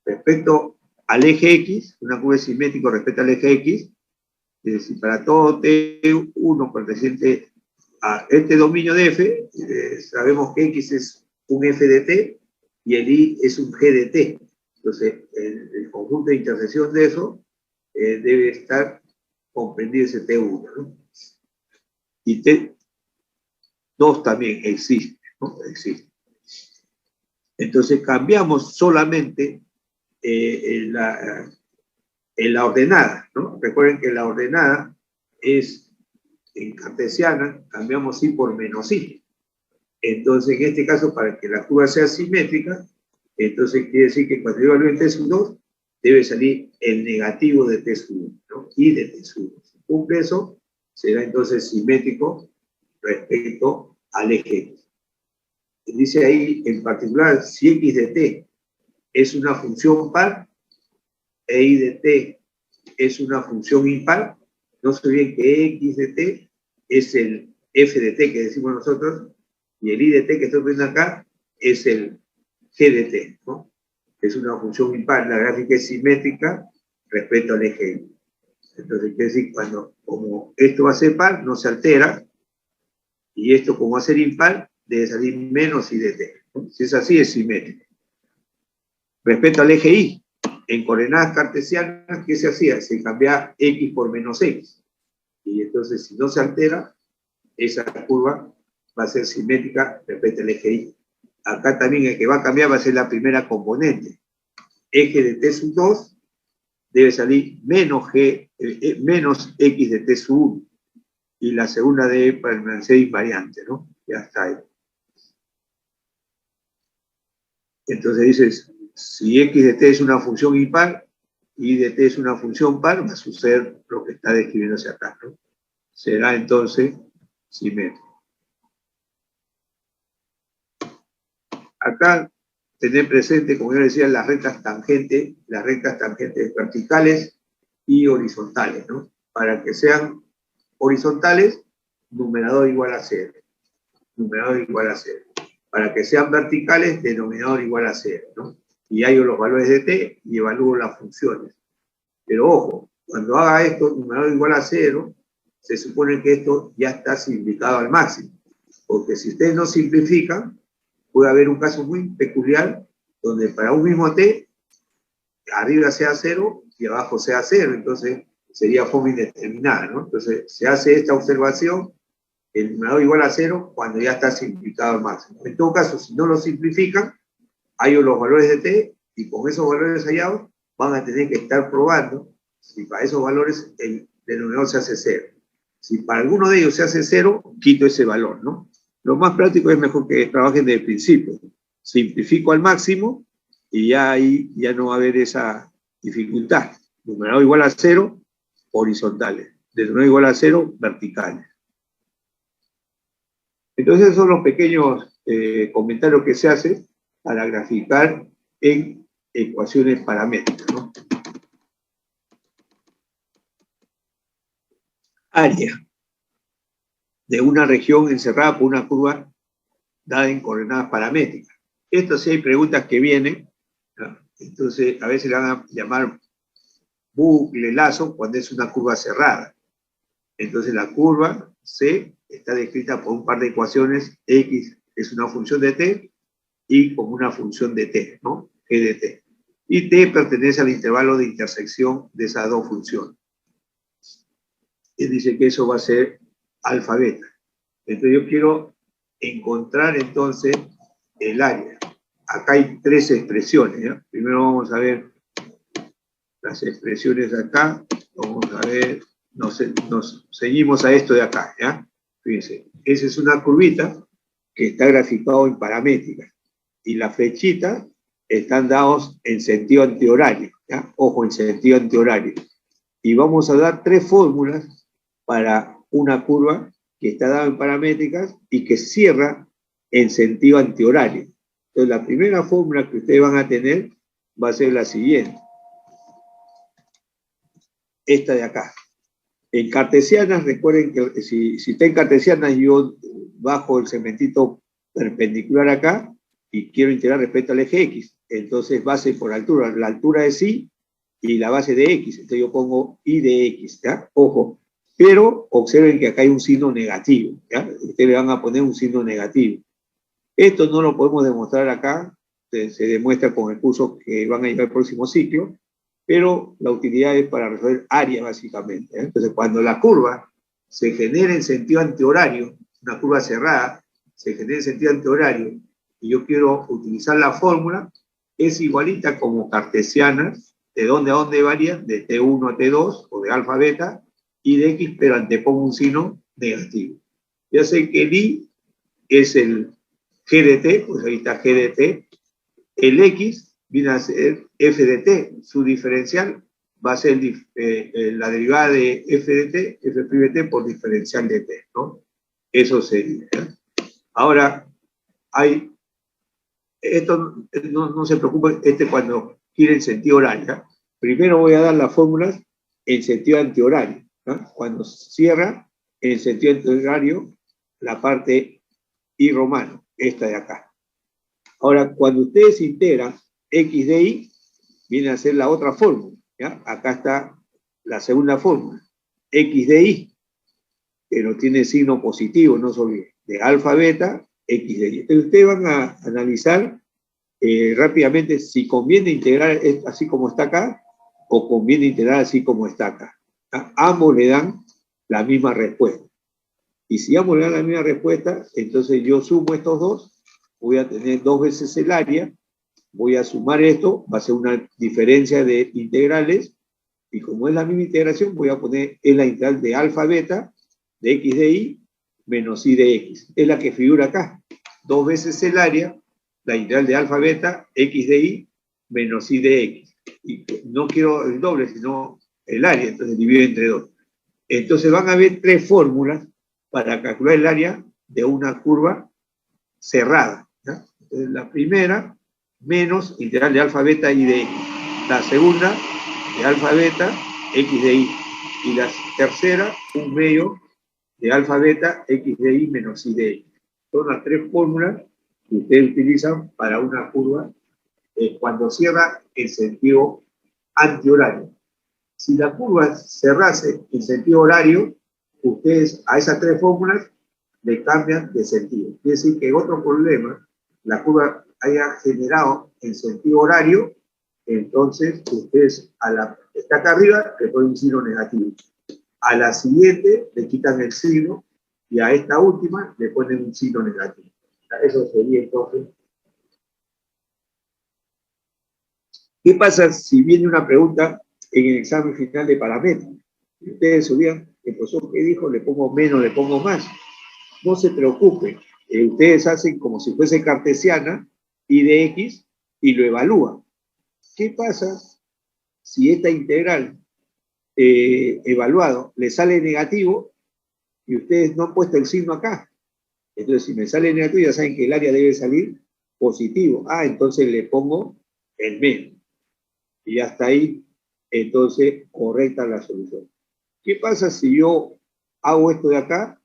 Respecto al eje X, una curva es simétrica respecto al eje X, es decir, para todo T1 perteneciente a este dominio de F, sabemos que X es un F de T y el Y es un G de T. Entonces, el conjunto de intersección de eso debe estar comprendido ese T1, ¿no? Y T2 también existe, ¿no? Existe. Entonces, cambiamos solamente en la ordenada, ¿no? Recuerden que la ordenada es, en cartesiana, cambiamos I por menos I. Entonces, en este caso, para que la curva sea simétrica, entonces quiere decir que cuando yo evalúe T sub 2, debe salir el negativo de T sub 1, ¿no? Y de T sub 1. Si cumple eso, será entonces simétrico respecto al eje X. Dice ahí, en particular, si X de T es una función par, e Y de T es una función impar, no se olviden que X de T es el F de T que decimos nosotros, y el I de T que estoy poniendo acá es el G de T, ¿no? Es una función impar, la gráfica es simétrica respecto al eje Y. Entonces, quiere decir, como esto va a ser par, no se altera, y esto como va a ser impar, debe salir menos I de T, ¿no? Si es así, es simétrico. Respecto al eje Y, en coordenadas cartesianas, ¿qué se hacía? Se cambiaba X por menos X. Y entonces, si no se altera, esa curva va a ser simétrica respecto al eje Y. Acá también el que va a cambiar va a ser la primera componente. Eje de T sub 2 debe salir menos X de T sub 1. Y la segunda debe permanecer invariante, ¿no? Ya está ahí. Entonces dices, si X de T es una función impar, Y de T es una función par, va a suceder lo que está describiéndose acá, ¿no? Será entonces simétrico. Acá tener presente, como yo decía, las rectas tangentes verticales y horizontales, ¿no? Para que sean horizontales, numerador igual a 0. Numerador igual a 0. Para que sean verticales, denominador igual a 0, ¿no? Y hallo los valores de T y evalúo las funciones. Pero ojo, cuando haga esto, numerador igual a 0, se supone que esto ya está simplificado al máximo. Porque si ustedes no simplifican, puede haber un caso muy peculiar donde para un mismo T, arriba sea 0 y abajo sea 0. Entonces, sería forma indeterminada, ¿no? Entonces, se hace esta observación, el numerador igual a 0 cuando ya está simplificado al máximo. En todo caso, si no lo simplifican, hallo los valores de T y con esos valores hallados van a tener que estar probando si para esos valores el denominador se hace 0. Si para alguno de ellos se hace 0, quito ese valor, ¿no? Lo más práctico es mejor que trabajen desde el principio. Simplifico al máximo y ya ahí ya no va a haber esa dificultad. Numerador igual a 0, horizontales. Denominador igual a 0, verticales. Entonces, esos son los pequeños comentarios que se hacen para graficar en ecuaciones paramétricas, ¿no? Área de una región encerrada por una curva dada en coordenadas paramétricas. Esto sí hay preguntas que vienen, ¿no? Entonces a veces le van a llamar bucle, lazo, cuando es una curva cerrada. Entonces la curva C está descrita por un par de ecuaciones, X es una función de T, Y como una función de T, ¿no? G de T. Y T pertenece al intervalo de intersección de esas dos funciones. Y dice que eso va a ser alfa beta. Entonces yo quiero encontrar entonces el área. Acá hay tres expresiones, ¿ya? Primero vamos a ver las expresiones de acá. Vamos a ver, nos seguimos a esto de acá, ¿ya? Fíjense, esa es una curvita que está graficado en paramétricas. Y las flechitas están dados en sentido antihorario, ¿ya? Ojo, en sentido antihorario. Y vamos a dar tres fórmulas para una curva que está dada en paramétricas y que cierra en sentido antihorario. Entonces, la primera fórmula que ustedes van a tener va a ser la siguiente. Esta de acá. En cartesianas, recuerden que si está en cartesianas, yo bajo el segmentito perpendicular acá y quiero integrar respecto al eje X. Entonces, base por altura. La altura es Y y la base de X. Entonces, yo pongo Y de X, ¿ya? Ojo. Pero observen que acá hay un signo negativo, ¿ya? Ustedes le van a poner un signo negativo. Esto no lo podemos demostrar acá. Se demuestra con el curso que van a llevar al próximo ciclo, pero la utilidad es para resolver áreas básicamente, ¿eh? Entonces, cuando la curva se genera en sentido antihorario, una curva cerrada, se genera en sentido antihorario, y yo quiero utilizar la fórmula, es igualita como cartesiana, de dónde a dónde varía, de T1 a T2, o de alfa a beta, y de X, pero antepongo un signo negativo. Ya sé que el Y es el G de T, pues ahí está G de T, el X viene a ser f de t, su diferencial va a ser la derivada de f de t, f' de t por diferencial de t, ¿no? Eso sería. Ahora, esto no se preocupen, cuando quieren sentido horario, ¿eh? Primero voy a dar las fórmulas en sentido antihorario, ¿no? Cuando cierra en sentido antihorario la parte I romano, esta de acá. Ahora, cuando ustedes integran x de y, viene a ser la otra fórmula, ¿ya? Acá está la segunda fórmula, x de y, pero tiene signo positivo, no se olviden, de alfa beta, x de y. Entonces, ustedes van a analizar rápidamente si conviene integrar así como está acá, o conviene integrar así como está acá. ¿Ya? Ambos le dan la misma respuesta. Y si ambos le dan la misma respuesta, entonces yo sumo estos dos, voy a tener 2 veces el área, voy a sumar esto, va a ser una diferencia de integrales, y como es la misma integración, voy a poner en la integral de alfa beta, de x de y, menos y de x. Es la que figura acá. 2 veces el área, la integral de alfa beta, x de y, menos y de x. Y no quiero el doble, sino el área, entonces divido entre 2. Entonces van a haber 3 fórmulas para calcular el área de una curva cerrada, ¿ya? Entonces, la primera, menos integral de alfa beta y de x. La segunda, de alfa beta, x de y. Y la tercera, un medio de alfa beta, x de y menos y de x. Son las 3 fórmulas que ustedes utilizan para una curva cuando cierra en sentido antihorario. Si la curva cerrase en sentido horario, ustedes a esas 3 fórmulas le cambian de sentido. Quiere decir que en otro problema, la curva haya generado en sentido horario, entonces ustedes a la que está acá arriba le ponen un signo negativo. A la siguiente le quitan el signo y a esta última le ponen un signo negativo. Eso sería entonces. ¿Qué pasa si viene una pregunta en el examen final de parámetros? Si ustedes subían, el profesor que dijo, le pongo menos, le pongo más. No se preocupen, ustedes hacen como si fuese cartesiana, y de x, y lo evalúan. ¿Qué pasa si esta integral evaluado le sale negativo y ustedes no han puesto el signo acá? Entonces, si me sale negativo, ya saben que el área debe salir positivo. Ah, entonces le pongo el menos. Y hasta ahí, entonces, correcta la solución. ¿Qué pasa si yo hago esto de acá,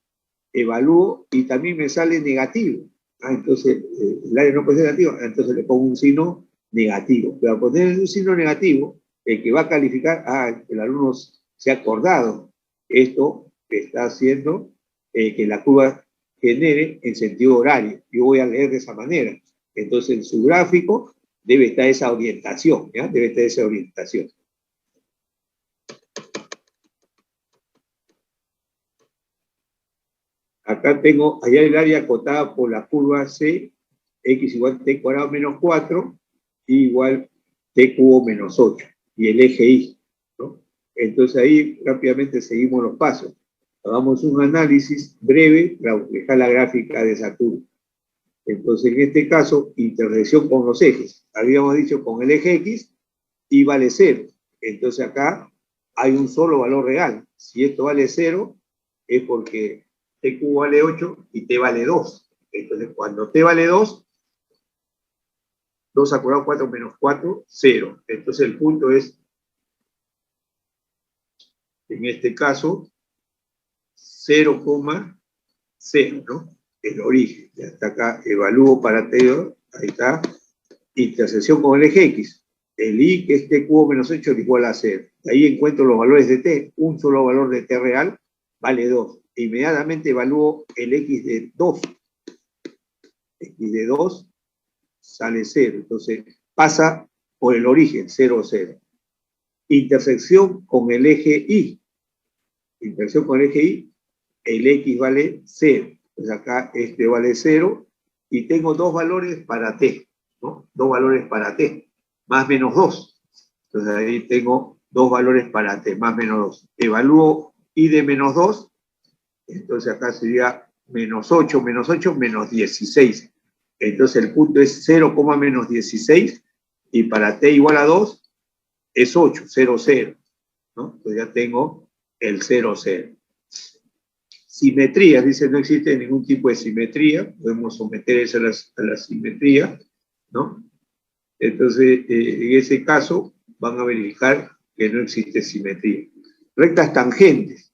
evalúo y también me sale negativo? Ah, entonces, el área no puede ser negativo, entonces le pongo un signo negativo. Pero al poner un signo negativo, el que va a calificar, el alumno se ha acordado. Esto está haciendo que la curva genere en sentido horario. Yo voy a leer de esa manera. Entonces, en su gráfico debe estar esa orientación, ¿ya? Debe estar esa orientación. Acá tengo, allá el área acotada por la curva C, x igual t cuadrado menos 4, y igual t cubo menos 8, y el eje Y, ¿no? Entonces ahí rápidamente seguimos los pasos. Hagamos un análisis breve para reflejar la gráfica de esa curva. Entonces, en este caso, intersección con los ejes. Habíamos dicho con el eje X, y vale 0. Entonces acá hay un solo valor real. Si esto vale 0, es porque t cubo vale 8 y t vale 2. Entonces, cuando t vale 2, 2 al cuadrado 4 menos 4, 0. Entonces, el punto es, en este caso, 0,0, ¿no? El origen. Ya está acá, evalúo para t2, ahí está, intersección con el eje x. El i, que es t cubo menos 8, es igual a 0. De ahí encuentro los valores de t. Un solo valor de t real vale 2. Inmediatamente evalúo el x de 2. X de 2 sale 0. Entonces, pasa por el origen, 0, 0. Intersección con el eje y. Intersección con el eje y, el x vale 0. Entonces acá este vale 0 y tengo dos valores para t, ¿no? Dos valores para t, más menos 2. Entonces ahí tengo dos valores para t, más menos 2. Evalúo y de menos 2, entonces acá sería menos 8, menos 16. Entonces el punto es 0, menos 16 y para t igual a 2 es 8, 0, 0, ¿no? Entonces ya tengo el 0, 0. Simetrías, dice, no existe ningún tipo de simetría, podemos someter eso a la simetría, ¿no? Entonces, en ese caso, van a verificar que no existe simetría. Rectas tangentes.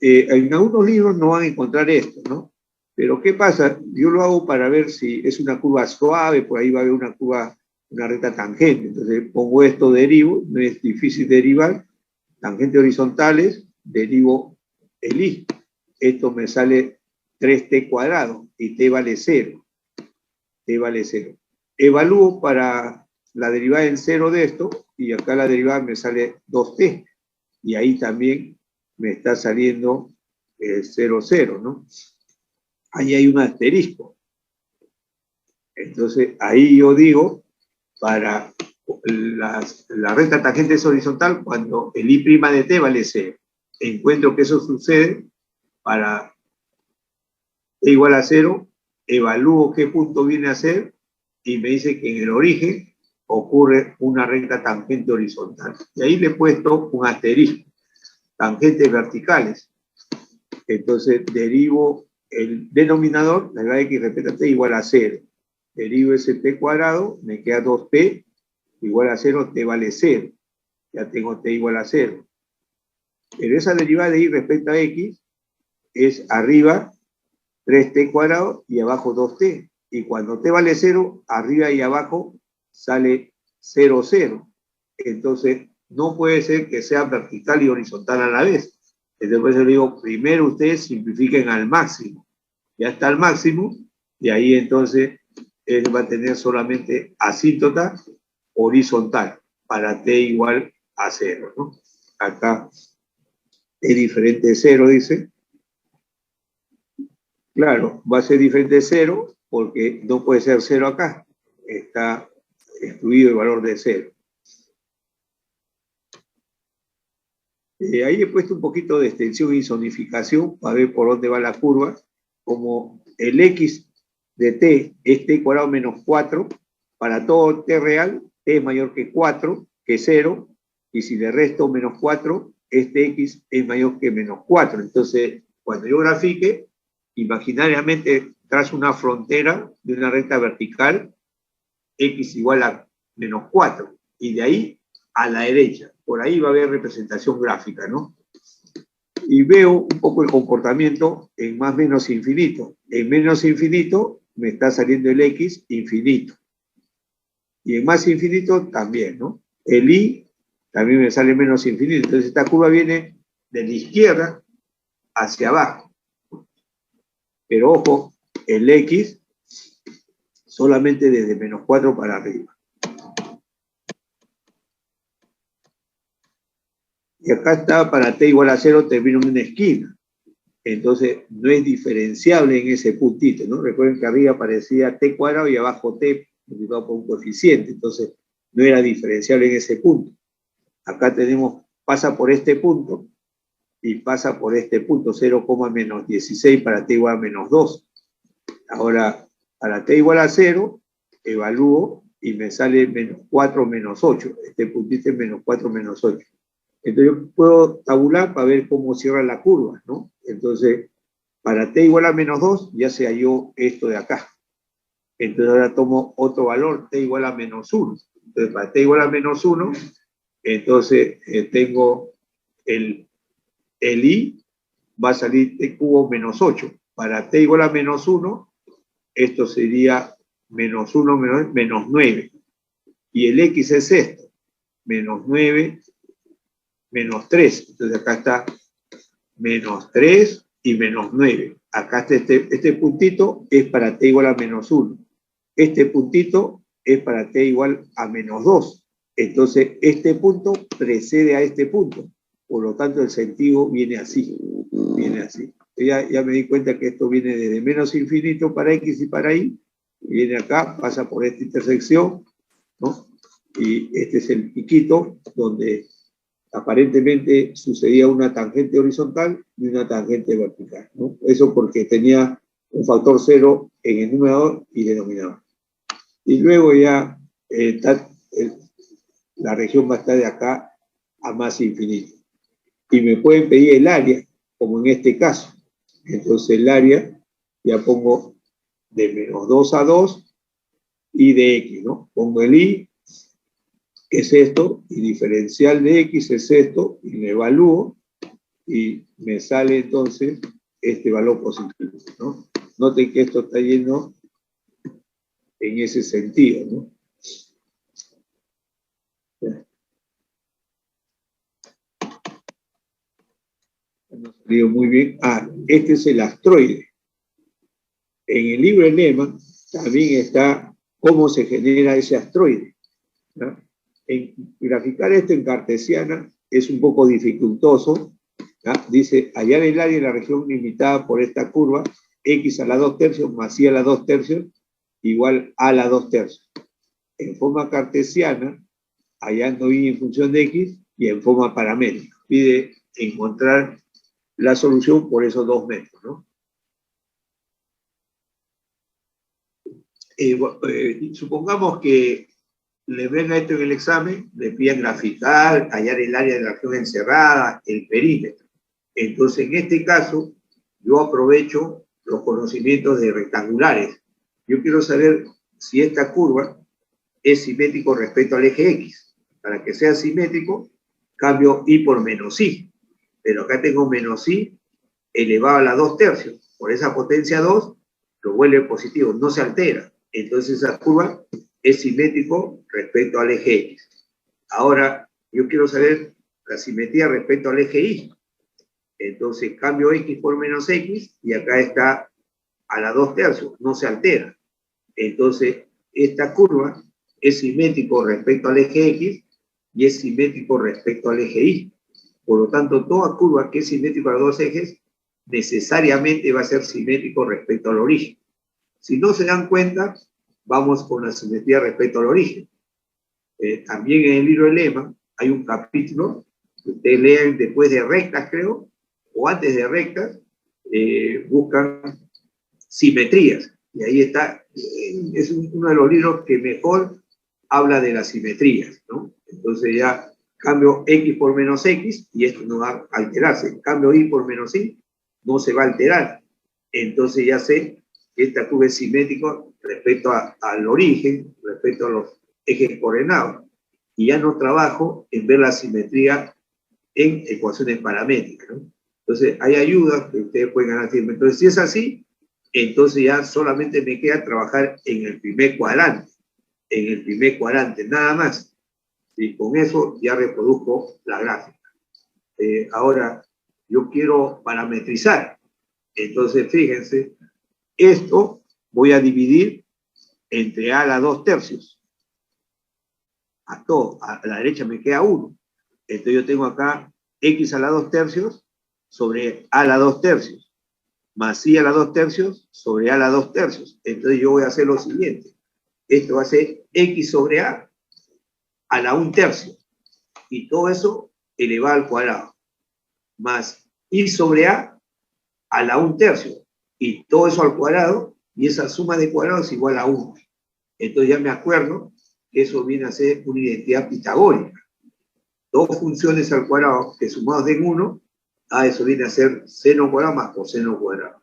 En algunos libros no van a encontrar esto, ¿no? Pero ¿qué pasa? Yo lo hago para ver si es una curva suave, por ahí va a haber una curva, una recta tangente. Entonces pongo esto, derivo, no es difícil derivar, tangentes horizontales, derivo el i. Esto me sale 3t cuadrado y t vale 0. T vale 0. Evalúo para la derivada en 0 de esto y acá la derivada me sale 2t. Y ahí también me está saliendo 0, 0, ¿no? Ahí hay un asterisco. Entonces, ahí yo digo, para la recta tangente es horizontal, cuando el i' de t vale 0. Encuentro que eso sucede para t igual a 0, evalúo qué punto viene a ser y me dice que en el origen ocurre una recta tangente horizontal. Y ahí le he puesto un asterisco, tangentes verticales. Entonces derivo el denominador, la derivada de x respecto a t igual a 0. Derivo ese t cuadrado, me queda 2t igual a 0, t vale 0. Ya tengo t igual a 0. Pero esa derivada de y respecto a x es arriba 3t cuadrado y abajo 2t. Y cuando t vale 0, arriba y abajo sale 0, 0. Entonces, no puede ser que sea vertical y horizontal a la vez. Entonces, yo digo, primero ustedes simplifiquen al máximo. Ya está al máximo, y ahí entonces él va a tener solamente asíntota horizontal para t igual a 0, ¿no? Acá es diferente de 0, dice. Claro, va a ser diferente de 0 porque no puede ser 0 acá. Está excluido el valor de 0. Ahí he puesto un poquito de extensión y zonificación para ver por dónde va la curva. Como el x de t es t cuadrado menos 4, para todo t real, t es mayor que 4, que 0, y si le resto menos 4, este x es mayor que menos 4. Entonces, cuando yo grafique, imaginariamente trazo una frontera de una recta vertical, x igual a menos 4, y de ahí a la derecha. Por ahí va a haber representación gráfica, ¿no? Y veo un poco el comportamiento en más menos infinito. En menos infinito me está saliendo el x infinito. Y en más infinito también, ¿no? El y también me sale menos infinito. Entonces esta curva viene de la izquierda hacia abajo. Pero ojo, el x solamente desde menos 4 para arriba. Y acá está, para t igual a 0, termina en una esquina. Entonces, no es diferenciable en ese puntito, ¿no? Recuerden que arriba aparecía t cuadrado y abajo t multiplicado por un coeficiente. Entonces, no era diferenciable en ese punto. Acá tenemos, pasa por este punto y pasa por este punto, 0, menos 16 para t igual a menos 2. Ahora, para t igual a 0, evalúo y me sale menos 4 menos 8. Este puntito es menos 4 menos 8. Entonces yo puedo tabular para ver cómo cierra la curva, ¿no? Entonces, Para t igual a menos 2, ya se halló esto de acá. Entonces ahora tomo otro valor, t igual a menos 1. Entonces para t igual a menos 1, entonces tengo el i, va a salir t cubo menos 8. Para t igual a menos 1, esto sería menos 1 menos 9. Y el x es esto, menos 9 menos 3. Entonces acá está menos 3 y menos 9. Acá está este puntito es para t igual a menos 1. Este puntito es para t igual a menos 2. Entonces este punto precede a este punto. Por lo tanto el sentido viene así. Viene así. Ya me di cuenta que esto viene desde menos infinito para x y para y. Viene acá, pasa por esta intersección, ¿no? Y este es el piquito donde aparentemente sucedía una tangente horizontal y una tangente vertical, ¿no? Eso porque tenía un factor 0 en el numerador y denominador. Y luego ya la región va a estar de acá a más infinito. Y me pueden pedir el área, como en este caso. Entonces el área ya pongo de menos 2 a 2 y de x, ¿no? Pongo el i, que es esto, y diferencial de x es esto, y le evalúo, y me sale entonces este valor positivo, ¿no? Noten que esto está yendo en ese sentido, ¿no? No salió muy bien. Este es el astroide. En el libro Lema también está cómo se genera ese astroide, ¿no? Graficar esto en cartesiana es un poco dificultoso, ¿no? Dice, hallar el área de la región limitada por esta curva, x a la 2 tercios más y a la 2 tercios, igual a la 2 tercios. En forma cartesiana, hallando y en función de x, y en forma paramétrica. Pide encontrar la solución por esos dos métodos, ¿no? Supongamos que le venga esto en el examen, le piden graficar, hallar el área de la región encerrada, el perímetro. Entonces, en este caso, yo aprovecho los conocimientos de rectangulares. Yo quiero saber si esta curva es simétrico respecto al eje X. Para que sea simétrico, cambio i por menos i. Pero acá tengo menos i elevado a la 2 tercios. Por esa potencia 2, lo vuelve positivo, no se altera. Entonces esa curva es simétrico respecto al eje X. Ahora, yo quiero saber la simetría respecto al eje Y. Entonces cambio X por menos X y acá está a la 2 tercios, no se altera. Entonces, esta curva es simétrico respecto al eje X y es simétrico respecto al eje Y. Por lo tanto, toda curva que es simétrica a los dos ejes necesariamente va a ser simétrico respecto al origen. Si no se dan cuenta, vamos con la simetría respecto al origen. También en el libro de Lema hay un capítulo que ustedes leen después de rectas, creo, o antes de rectas, buscan simetrías. Y ahí está, es uno de los libros que mejor habla de las simetrías, ¿no? Entonces ya cambio x por menos x y esto no va a alterarse. Cambio y por menos y, no se va a alterar. Entonces ya sé que esta curva es simétrica respecto al origen, respecto a los ejes coordenados. Y ya no trabajo en ver la simetría en ecuaciones paramétricas, ¿no? Entonces hay ayudas que ustedes pueden ganar tiempo. Entonces si es así, entonces ya solamente me queda trabajar en el primer cuadrante. En el primer cuadrante, nada más. Y con eso ya reproduzco la gráfica. Ahora, yo quiero parametrizar. Entonces, fíjense, esto voy a dividir entre a la 2 tercios. A la derecha me queda 1. Entonces yo tengo acá x a la 2 tercios sobre a la 2 tercios, más i a la 2 tercios sobre a la 2 tercios. Entonces yo voy a hacer lo siguiente. Esto va a ser x sobre a la 1 tercio. Y todo eso elevado al cuadrado. Más i sobre a la 1 tercio. Y todo eso al cuadrado. Y esa suma de cuadrados es igual a 1. Entonces ya me acuerdo que eso viene a ser una identidad pitagórica. Dos funciones al cuadrado que sumados den 1, eso viene a ser seno cuadrado más coseno cuadrado.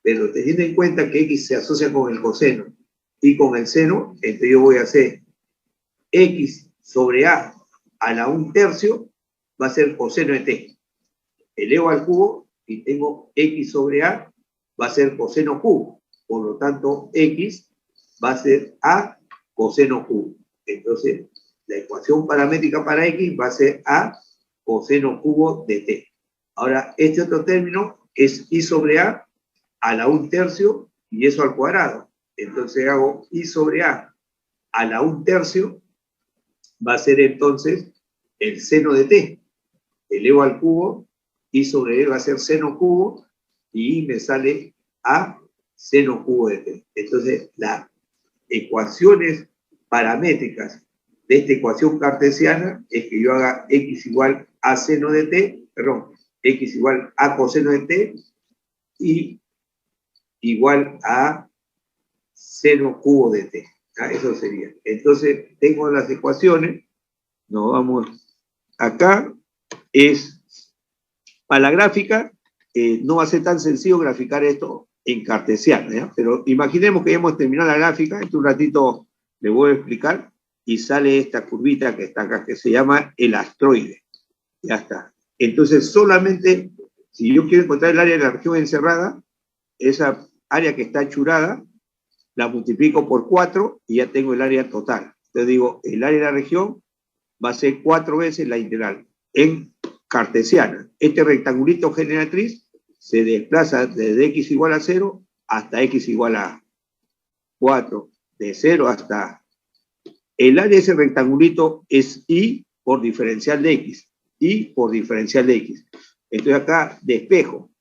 pero teniendo en cuenta que X se asocia con el coseno y con el seno, entonces yo voy a hacer X sobre A la 1/3 va a ser coseno de T. Elevo al cubo y tengo X sobre A va a ser coseno cubo. Por lo tanto, X va a ser A coseno cubo. Entonces, la ecuación paramétrica para X va a ser A coseno cubo de T. Ahora, este otro término es I sobre A la 1/3 y eso al cuadrado. Entonces hago I sobre A la 1/3 va a ser entonces el seno de T. Elevo al cubo, I sobre E va a ser seno cubo y I me sale A seno cubo de T. Entonces, las ecuaciones paramétricas de esta ecuación cartesiana es que yo haga X igual a seno de T, perdón, X igual a coseno de T y igual a seno cubo de T. Eso sería. Entonces, tengo las ecuaciones, nos vamos acá, para la gráfica, no va a ser tan sencillo graficar esto en cartesiano, ¿ya? Pero imaginemos que ya hemos terminado la gráfica, en un ratito le voy a explicar, y sale esta curvita que está acá, que se llama el astroide. Ya está. Entonces, solamente, si yo quiero encontrar el área de la región encerrada, esa área que está achurada, la multiplico por 4 y ya tengo el área total. Entonces digo, el área de la región va a ser 4 veces la integral en cartesiana. Este rectangulito generatriz se desplaza desde x igual a 0 hasta x igual a 4, de 0 hasta A. El área de ese rectangulito es I por diferencial de x. I por diferencial de x. Entonces acá despejo.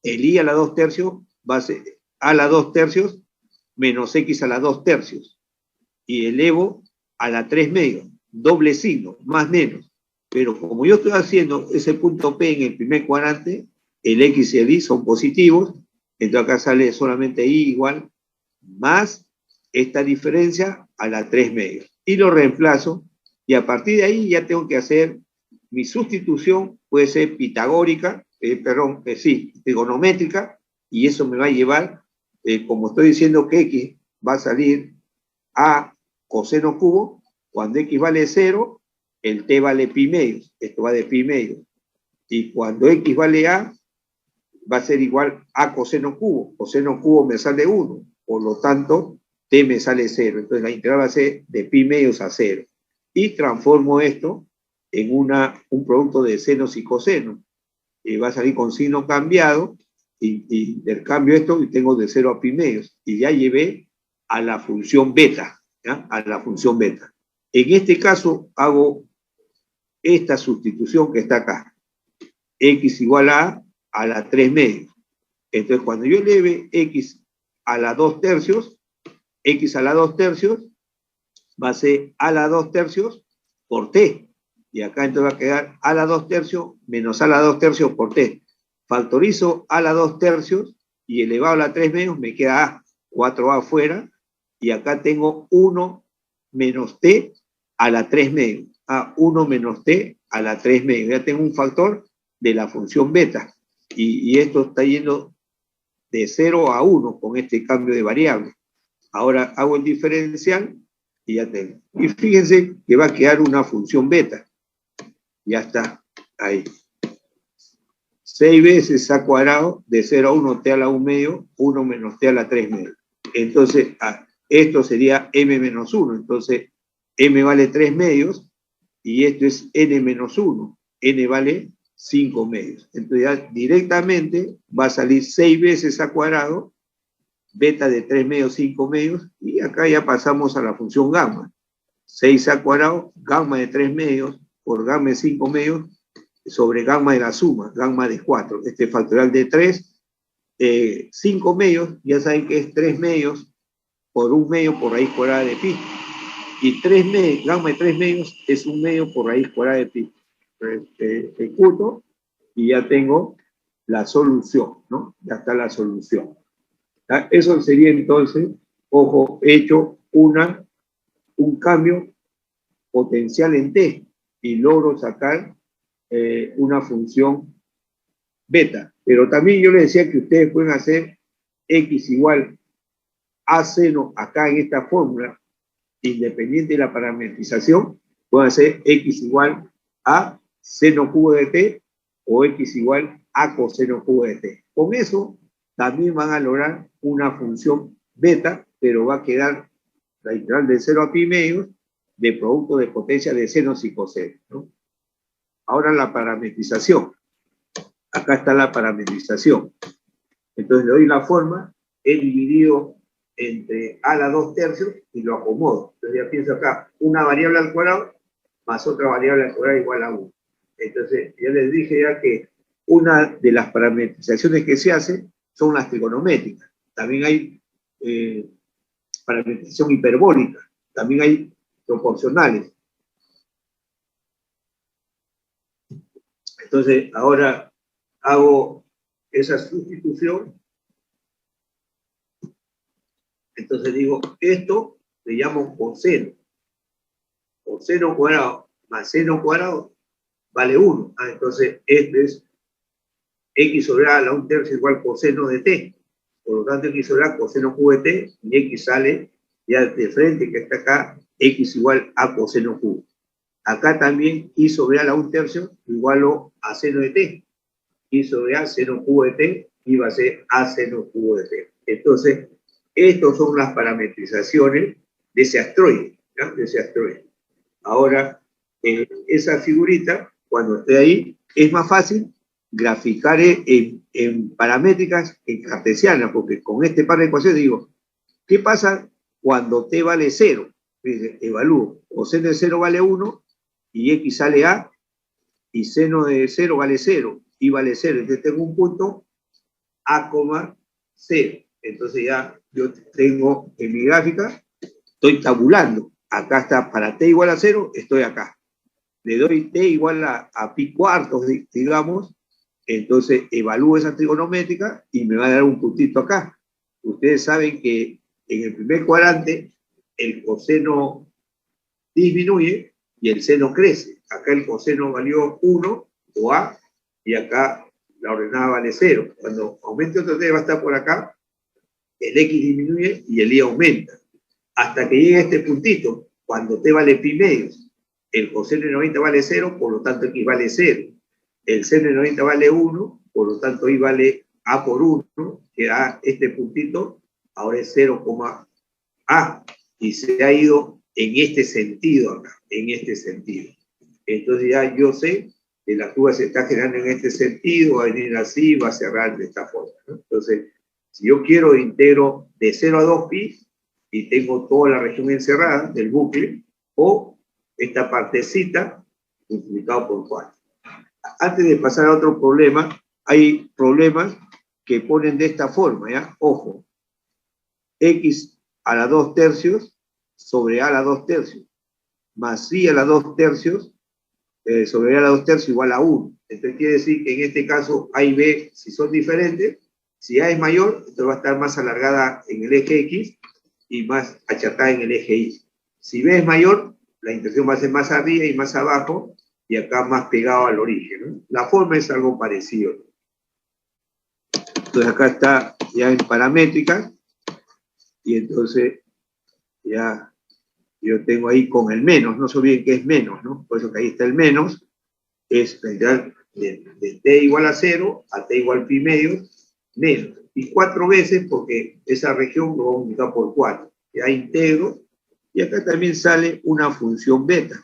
El I a la 2/3 va a ser a la 2/3 menos x a la 2/3. Y elevo a la 3/2. Doble signo, más menos. Pero como yo estoy haciendo ese punto P en el primer cuadrante, el X y el Y son positivos, entonces acá sale solamente Y igual más esta diferencia a la 3/2. Y lo reemplazo, y a partir de ahí ya tengo que hacer mi sustitución, puede ser pitagórica, trigonométrica, y eso me va a llevar, como estoy diciendo que X va a salir a coseno cubo, cuando X vale 0, el T vale pi medios, esto va de pi medios, y cuando X vale A, va a ser igual a coseno cubo me sale 1, por lo tanto, T me sale 0, entonces la integral va a ser de pi medios a 0, y transformo esto en un producto de senos y cosenos, y va a salir con signo cambiado, y del cambio esto, y tengo de 0 a pi medios, y ya llevé a la función beta, ¿ya? A la función beta. En este caso hago esta sustitución que está acá, x igual a la 3/2. Entonces cuando yo eleve x a la 2/3, x a la 2/3 va a ser a la 2/3 por t. Y acá entonces va a quedar a la 2/3 menos a la 2/3 por t. Factorizo a la 2/3 y elevado a la 3/2 me queda a, 4a afuera, y acá tengo 1 menos t a la 3/2. A 1 menos t a la 3/2. Ya tengo un factor de la función beta. Y esto está yendo de 0 a 1 con este cambio de variable. Ahora hago el diferencial y ya tengo. Y fíjense que va a quedar una función beta. Ya está, ahí. 6 veces a cuadrado de 0 a 1 t a la 1/2, 1 menos t a la 3/2. Entonces, esto sería m menos 1. Entonces, m vale 3/2 y esto es n menos 1. N vale 5/2. Entonces, ya directamente va a salir 6 veces a cuadrado, beta de 3/2, 5/2, y acá ya pasamos a la función gamma. 6 a cuadrado, gamma de 3/2 por gamma de 5/2 sobre gamma de la suma, gamma de 4. Este factorial de 3, 5/2, ya saben que es 3/2 por 1/2 por raíz cuadrada de pi. Y 3/2, gamma de 3/2 es 1/2 por raíz cuadrada de pi. Ejecuto y ya tengo la solución, ¿no? Ya está la solución. ¿Ya? Eso sería entonces, ojo, hecho un cambio potencial en t y logro sacar una función beta. Pero también yo les decía que ustedes pueden hacer X igual a seno, acá en esta fórmula, independiente de la parametrización, puede ser X igual a seno cubo de t o X igual a coseno cubo de t. Con eso también van a lograr una función beta, pero va a quedar la integral de 0 a pi medios de producto de potencia de senos y cosenos, ¿no? Ahora la parametrización. Acá está la parametrización. Entonces le doy la forma, he dividido entre a la 2 tercios y lo acomodo. Entonces ya pienso acá, una variable al cuadrado más otra variable al cuadrado igual a 1. Entonces ya les dije ya que una de las parametrizaciones que se hace son las trigonométricas. También hay parametrización hiperbólica, también hay proporcionales. Entonces ahora hago esa sustitución. Entonces digo, esto le llamo coseno. Coseno cuadrado más seno cuadrado vale 1. Entonces este es x sobre a la 1 tercio igual coseno de t. Por lo tanto, x sobre a coseno cubo de t, y x sale ya de frente, que está acá, x igual a coseno cubo. Acá también y sobre a la 1 tercio igual a seno de t. Y sobre a seno cubo de t iba a ser a seno cubo de t. Entonces, estas son las parametrizaciones de ese asteroide, ¿no? De ese asteroide. Ahora, esa figurita, cuando esté ahí, es más fácil graficar en paramétricas en cartesiana, porque con este par de ecuaciones digo, ¿qué pasa cuando t vale 0? Evalúo, coseno de 0 vale 1, y x sale a, y seno de 0 vale 0, y vale 0. Entonces tengo un punto a, 0. Entonces ya yo tengo en mi gráfica, estoy tabulando. Acá está, para t igual a 0, estoy acá. Le doy t igual a pi cuartos, digamos, entonces evalúo esa trigonométrica y me va a dar un puntito acá. Ustedes saben que en el primer cuadrante el coseno disminuye y el seno crece. Acá el coseno valió 1 o a, y acá la ordenada vale 0. Cuando aumente otro t va a estar por acá, el x disminuye y el y aumenta. Hasta que llegue a este puntito, cuando t vale pi medios, el coseno de 90 vale 0, por lo tanto x vale 0. El seno de 90 vale 1, por lo tanto y vale a por 1, que da este puntito, ahora es 0, a, y se ha ido en este sentido acá, en este sentido. Entonces ya yo sé que la curva se está generando en este sentido, va a venir así, va a cerrar de esta forma, ¿no? Entonces, si yo quiero integro de 0 a 2 pi, y tengo toda la región encerrada del bucle, o esta partecita multiplicado por 4. Antes de pasar a otro problema, hay problemas que ponen de esta forma, ¿ya? Ojo, x a la 2 tercios sobre a la 2 tercios, más y a la 2 tercios sobre a la 2 tercios igual a 1. Entonces quiere decir que en este caso a y b, si son diferentes, si a es mayor, entonces va a estar más alargada en el eje x y más achatada en el eje y. Si b es mayor, la intersección va a ser más arriba y más abajo, y acá más pegado al origen, ¿no? La forma es algo parecido. Entonces acá está ya en paramétrica, y entonces ya yo tengo ahí con el menos, no se olviden que es menos, ¿no? Por eso que ahí está el menos, es la integral de t igual a 0 a t igual pi medios, menos. Y 4 veces porque esa región lo vamos a multiplicar por 4. Ya integro, y acá también sale una función beta.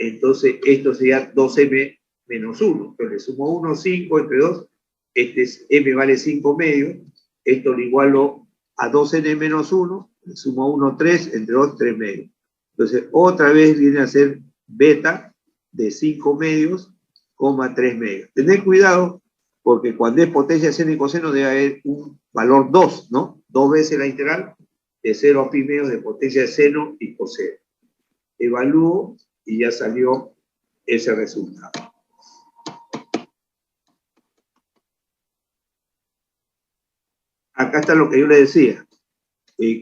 Entonces esto sería 2m menos 1. Entonces le sumo 1, 5 entre 2. Este es m vale 5 medios. Esto lo igualo a 2n menos 1. Le sumo 1, 3 entre 2, 3 medios. Entonces otra vez viene a ser beta de 5 medios, 3 medios. Tened cuidado, porque cuando es potencia de seno y coseno debe haber un valor 2, ¿no? 2 veces la integral de 0 a pi medios de potencia de seno y coseno. Evalúo y ya salió ese resultado. Acá está lo que yo le decía,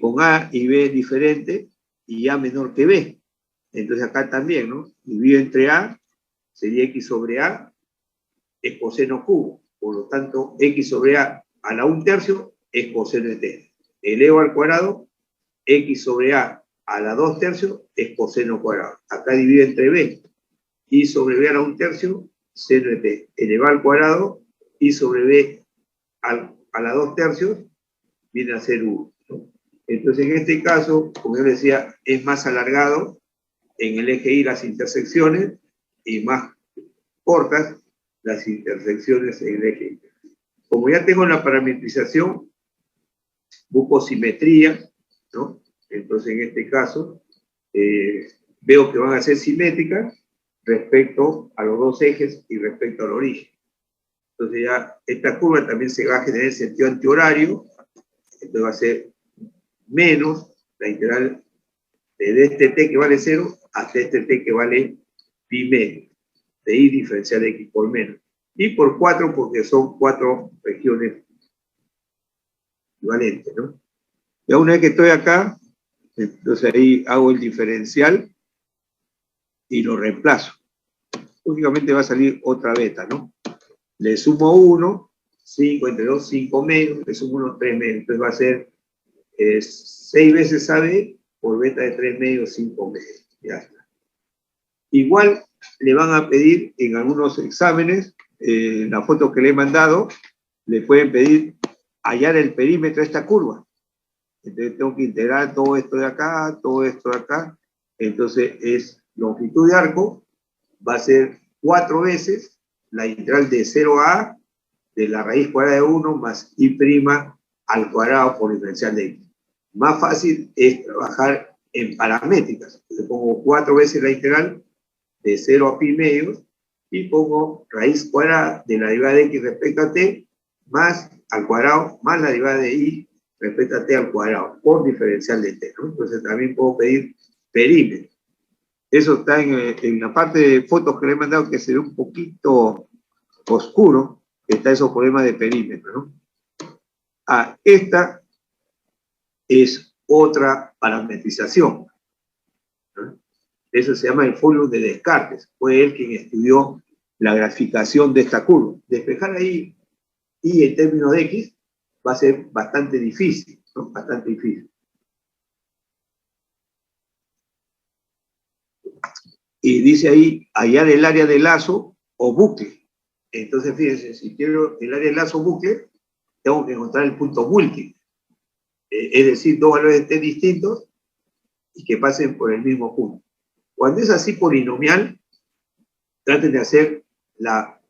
con A y B diferente y A menor que B. Entonces acá también, ¿no? Divido entre A, sería X sobre A, es coseno cubo. Por lo tanto, X sobre A la 1 tercio es coseno de t. Elevo al cuadrado, x sobre a la 2 tercios es coseno cuadrado. Acá divide entre b. Y sobre b a la 1 tercio, seno de t. Elevar al cuadrado, y sobre b a la 2 tercios, viene a ser 1. ¿No? Entonces, en este caso, como yo decía, es más alargado en el eje Y las intersecciones y más cortas las intersecciones en el eje Y. Como ya tengo la parametrización, busco simetría, ¿no? Entonces, en este caso, veo que van a ser simétricas respecto a los dos ejes y respecto al origen. Entonces ya esta curva también se va a generar en sentido antihorario, entonces va a ser menos la integral de este t que vale 0 hasta este t que vale pi medio, de y diferencial de x por menos. Y por 4 porque son 4 regiones equivalentes, ¿no? Ya una vez que estoy acá, entonces ahí hago el diferencial y lo reemplazo. Lógicamente va a salir otra beta, ¿no? Le sumo 1, 5 entre 2, 5 medios, le sumo 1, 3 medios. Entonces va a ser 6 veces AB por beta de 3 medios, 5 medios. Ya está. Igual le van a pedir en algunos exámenes, la foto que le he mandado, le pueden pedir hallar el perímetro de esta curva. Entonces tengo que integrar todo esto de acá, todo esto de acá. Entonces es longitud de arco, va a ser 4 veces la integral de 0 a A de la raíz cuadrada de 1 más i' al cuadrado por diferencial de x. Más fácil es trabajar en paramétricas. Le pongo 4 veces la integral de 0 a pi medios y pongo raíz cuadrada de la derivada de x respecto a t más al cuadrado más la derivada de y respecto a t al cuadrado por diferencial de t, ¿no? Entonces también puedo pedir perímetro. Eso está en la parte de fotos que le he mandado, que se ve un poquito oscuro, está esos problemas de perímetro, ¿no? Esta es otra parametrización, ¿no? Eso se llama el folio de Descartes. Fue él quien estudió la graficación de esta curva. Despejar ahí y en términos de x va a ser bastante difícil, ¿no? Bastante difícil. Y dice ahí, hallar el área de lazo o bucle. Entonces, fíjense, si quiero el área de lazo o bucle, tengo que encontrar el punto múltiple. Es decir, dos valores de t distintos y que pasen por el mismo punto. Cuando es así polinomial, traten de hacer la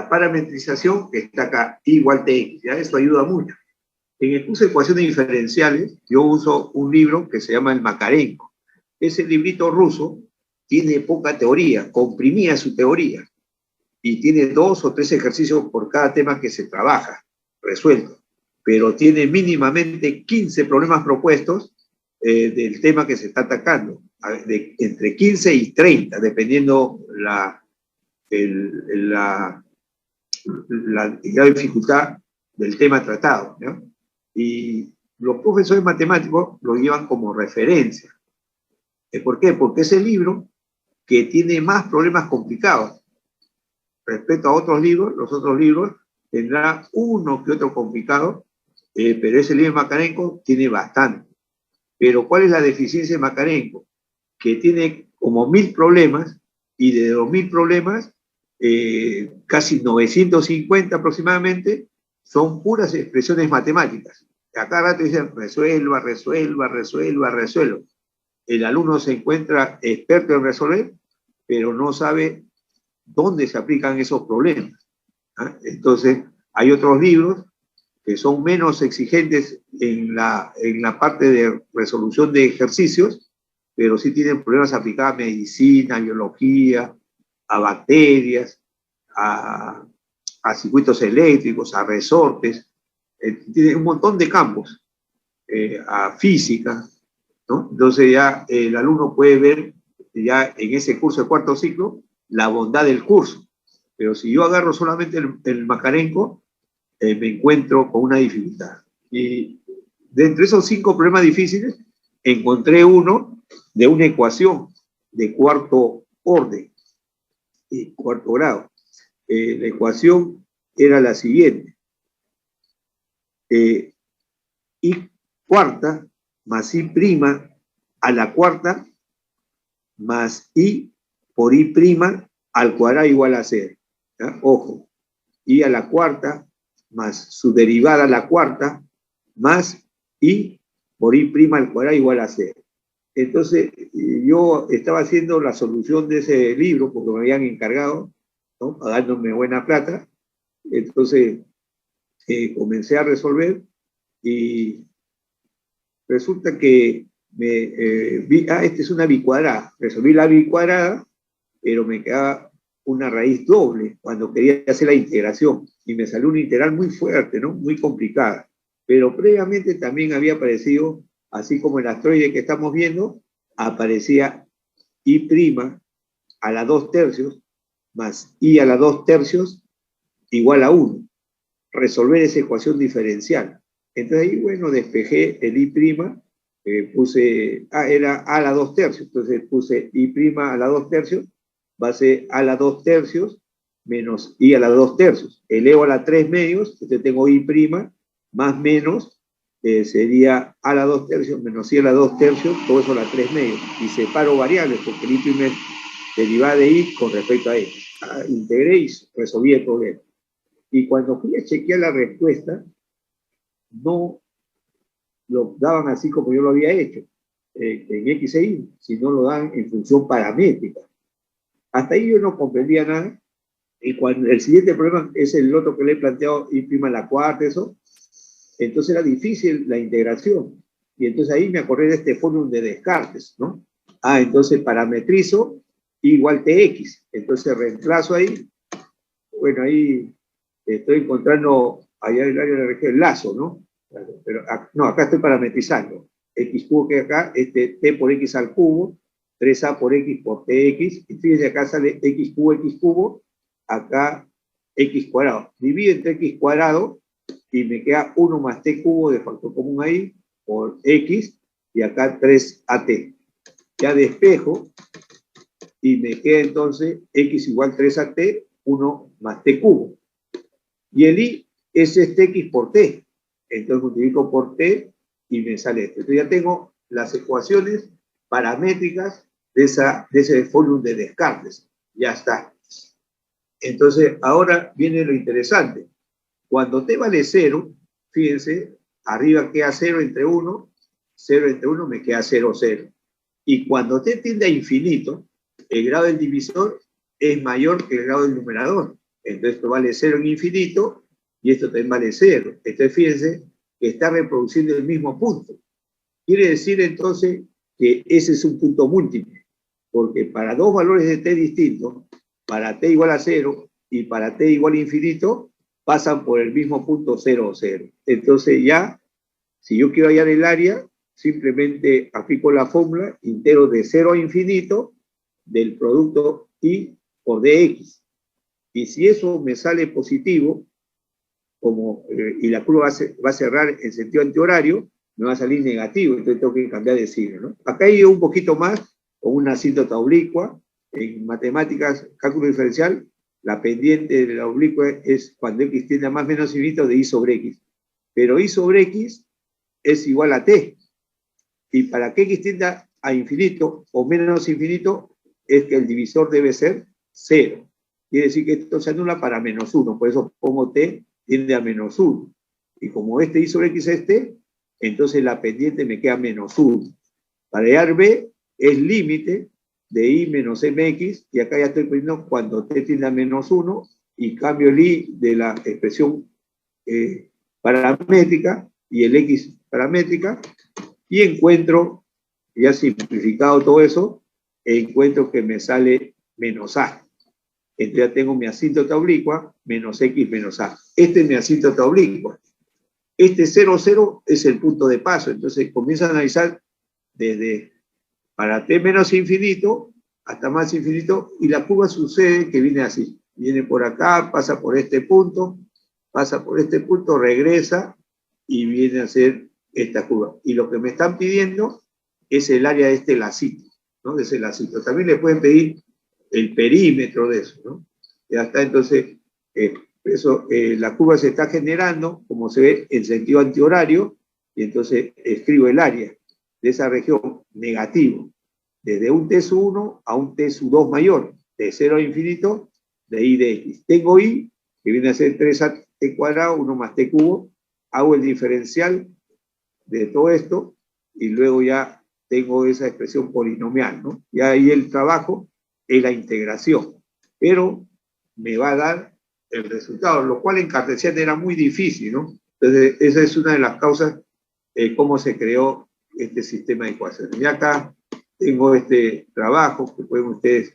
parametrización que está acá, y igual tx, ¿ya? Eso ayuda mucho. En el curso de ecuaciones diferenciales, yo uso un libro que se llama el Makarenko. Ese librito ruso tiene poca teoría, comprimía su teoría, y tiene 2 o 3 ejercicios por cada tema que se trabaja, resuelto. Pero tiene mínimamente 15 problemas propuestos del tema que se está atacando, entre 15 y 30, dependiendo la dificultad del tema tratado, ¿no? Y los profesores matemáticos lo llevan como referencia. ¿Por qué? Porque es el libro que tiene más problemas complicados. Respecto a otros libros, los otros libros tendrá uno que otro complicado, pero ese libro de Makarenko tiene bastante. Pero ¿cuál es la deficiencia de Makarenko? Que tiene como 1000 problemas, y de los 1000 problemas, casi 950 aproximadamente, son puras expresiones matemáticas. A cada rato dicen resuelva, resuelva, resuelva, resuelva. El alumno se encuentra experto en resolver, pero no sabe dónde se aplican esos problemas. ¿Ah? Entonces, hay otros libros que son menos exigentes en la parte de resolución de ejercicios, pero sí tienen problemas aplicados a medicina, a biología, a bacterias, a circuitos eléctricos, a resortes, tiene un montón de campos, a física, ¿no? Entonces ya el alumno puede ver ya en ese curso de cuarto ciclo la bondad del curso. Pero si yo agarro solamente el Makarenko, me encuentro con una dificultad. Y de entre esos 5 problemas difíciles, encontré uno de una ecuación de cuarto orden y cuarto grado. La ecuación era la siguiente. I cuarta más I prima a la cuarta más I por I prima al cuadrado igual a 0. ¿Ya? Ojo, I a la cuarta más su derivada a la cuarta más I por I prima al cuadrado igual a 0. Entonces, yo estaba haciendo la solución de ese libro porque me habían encargado, ¿no? Pagándome buena plata. Entonces, comencé a resolver y resulta que esta es una bicuadrada. Resolví la bicuadrada, pero me quedaba una raíz doble cuando quería hacer la integración. Y me salió una integral muy fuerte, ¿no? Muy complicada. Pero previamente también había aparecido, así como el asteroide que estamos viendo, aparecía I' a la 2/3 más I a la 2/3 igual a 1. Resolver esa ecuación diferencial. Entonces ahí, bueno, despejé el I', puse, era a la 2/3, entonces puse I' a la 2/3, va a ser a la 2/3 menos I a la 2/3. Elevo a la 3/2, entonces tengo I' más menos, sería a la 2/3 menos I a la 2/3, todo eso a la 3/2. Y separo variables, porque el I' es derivada de I con respecto a X. Integré y resolví el problema. Y cuando fui a chequear la respuesta, no lo daban así como yo lo había hecho, en X e Y, sino lo dan en función paramétrica. Hasta ahí yo no comprendía nada. Y cuando el siguiente problema es el otro que le he planteado, I' a la cuarta, eso, entonces era difícil la integración. Y entonces ahí me acordé de este fórmula de Descartes, ¿no? Entonces parametrizo igual Tx. Entonces reemplazo ahí. Bueno, ahí estoy encontrando allá en el área de la región el lazo, ¿no? Pero no, acá estoy parametrizando. X cubo que acá, t por x al cubo, 3a por x por tx, y fíjense, acá sale x cubo, acá x cuadrado. Divido entre x cuadrado y me queda 1 más t cubo de factor común ahí, por x, y acá 3at. Ya despejo, y me queda entonces x igual 3at, 1 más t cubo. Y el i es este x por t. Entonces multiplico por t y me sale esto. Entonces ya tengo las ecuaciones paramétricas de ese fórmula de Descartes. Ya está. Entonces ahora viene lo interesante. Cuando t vale 0, fíjense, arriba queda 0 entre 1, 0 entre 1 me queda 0, 0. Y cuando t tiende a infinito, el grado del divisor es mayor que el grado del numerador. Entonces esto vale 0 en infinito y esto también vale 0. Entonces fíjense que está reproduciendo el mismo punto. Quiere decir entonces que ese es un punto múltiple, porque para dos valores de t distintos, para t igual a 0 y para t igual a infinito, pasan por el mismo punto 0, 0. Entonces ya, si yo quiero hallar el área, simplemente aplico la fórmula, integro de 0 a infinito del producto i por dx. Y si eso me sale positivo, y la curva va a cerrar en sentido antihorario, me va a salir negativo, entonces tengo que cambiar de signo, ¿no? Acá hay un poquito más, con una asíntota oblicua. En matemáticas, cálculo diferencial, la pendiente de la oblicua es cuando x tiende a más menos infinito de i sobre x. Pero i sobre x es igual a t. Y para que x tienda a infinito o menos infinito, es que el divisor debe ser 0. Quiere decir que esto se anula para menos 1, por eso pongo t tiende a menos 1. Y como este i sobre x es t, entonces la pendiente me queda menos 1. Para hallar b es límite de i menos mx, y acá ya estoy poniendo cuando t tiende a menos 1, y cambio el i de la expresión paramétrica y el x paramétrica, y encuentro, ya simplificado todo eso, encuentro que me sale menos a. Entonces ya tengo mi asíntota oblicua, menos x menos a. Este es mi asíntota oblicua. Este 0, 0 es el punto de paso. Entonces comienzo a analizar desde para t menos infinito hasta más infinito, y la curva sucede que viene así. Viene por acá, pasa por este punto, regresa y viene a ser esta curva. Y lo que me están pidiendo es el área de este lacito, ¿no? De ese lacito. También le pueden pedir el perímetro de eso, ¿no? Ya está, entonces, la curva se está generando, como se ve, en sentido antihorario, y entonces escribo el área de esa región negativo, desde un T sub 1 a un T sub 2 mayor, de 0 a infinito, de I de X. Tengo I, que viene a ser 3t cuadrado, 1 más t cubo, hago el diferencial de todo esto, y luego ya tengo esa expresión polinomial, ¿no? Y ahí el trabajo es la integración, pero me va a dar el resultado, lo cual en cartesiano era muy difícil, ¿no? Entonces, esa es una de las causas de cómo se creó este sistema de ecuaciones. Y acá tengo este trabajo que pueden ustedes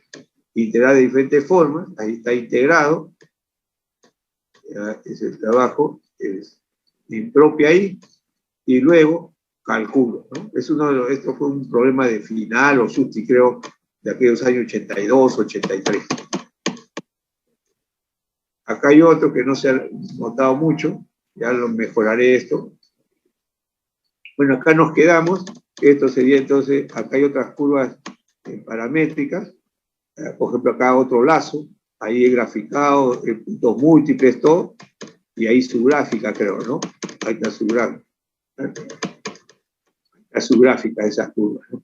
integrar de diferentes formas, ahí está integrado, ya es el trabajo, es impropia ahí, y luego calculo, ¿no? Esto fue un problema de final o susti, creo, de aquellos años 82, 83. Acá hay otro que no se ha notado mucho, ya lo mejoraré esto. Bueno, acá nos quedamos, esto sería entonces, acá hay otras curvas paramétricas, por ejemplo acá otro lazo, ahí he graficado puntos múltiples, todo, y ahí su gráfica creo, ¿no? Ahí está su gráfica. Está su gráfica de esas curvas, ¿no?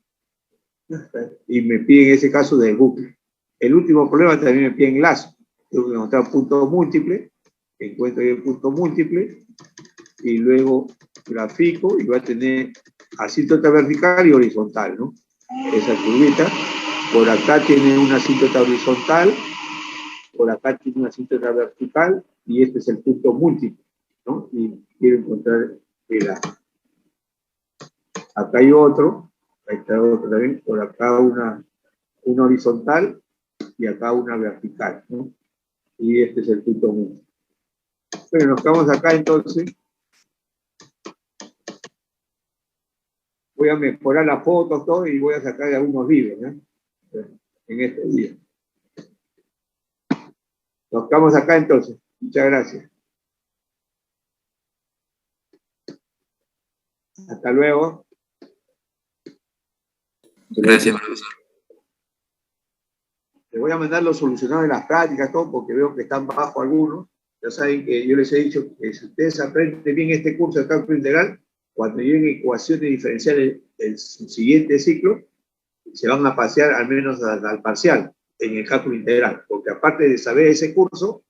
Y me piden en ese caso de bucle. El último problema también me piden lazo. Tengo que encontrar puntos múltiples, encuentro ahí el punto múltiple, y luego grafico y va a tener asíntota vertical y horizontal, ¿no? Esa curvita. Por acá tiene una asíntota horizontal, por acá tiene una asíntota vertical, y este es el punto múltiple, ¿no? Y quiero encontrar el A. Acá hay otro, ahí está otro también, por acá una horizontal y acá una vertical, ¿no? Y este es el punto múltiple. Bueno, nos quedamos acá entonces. Voy a mejorar las fotos, todo, y voy a sacar algunos vídeos, ¿no? En este día. Nos quedamos acá entonces. Muchas gracias. Hasta luego. Gracias, profesor. Les voy a mandar los solucionados de las prácticas, todo, porque veo que están bajo algunos. Ya saben que yo les he dicho que si ustedes aprenden bien este curso de cálculo integral, cuando lleguen ecuaciones diferenciales del siguiente ciclo, se van a pasear al menos al parcial en el cálculo integral, porque aparte de saber ese curso,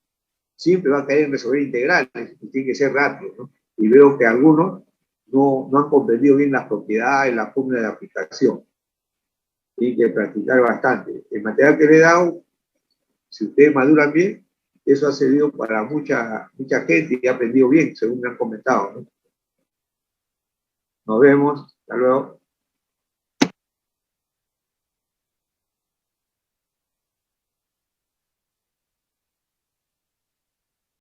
siempre va a caer en resolver integrales, y tiene que ser rápido, ¿no? Y veo que algunos no han comprendido bien las propiedades, la fórmula de aplicación. Tienen que practicar bastante. El material que le he dado, si ustedes maduran bien, eso ha servido para mucha gente y ha aprendido bien, según me han comentado, ¿no? Nos vemos. Hasta luego.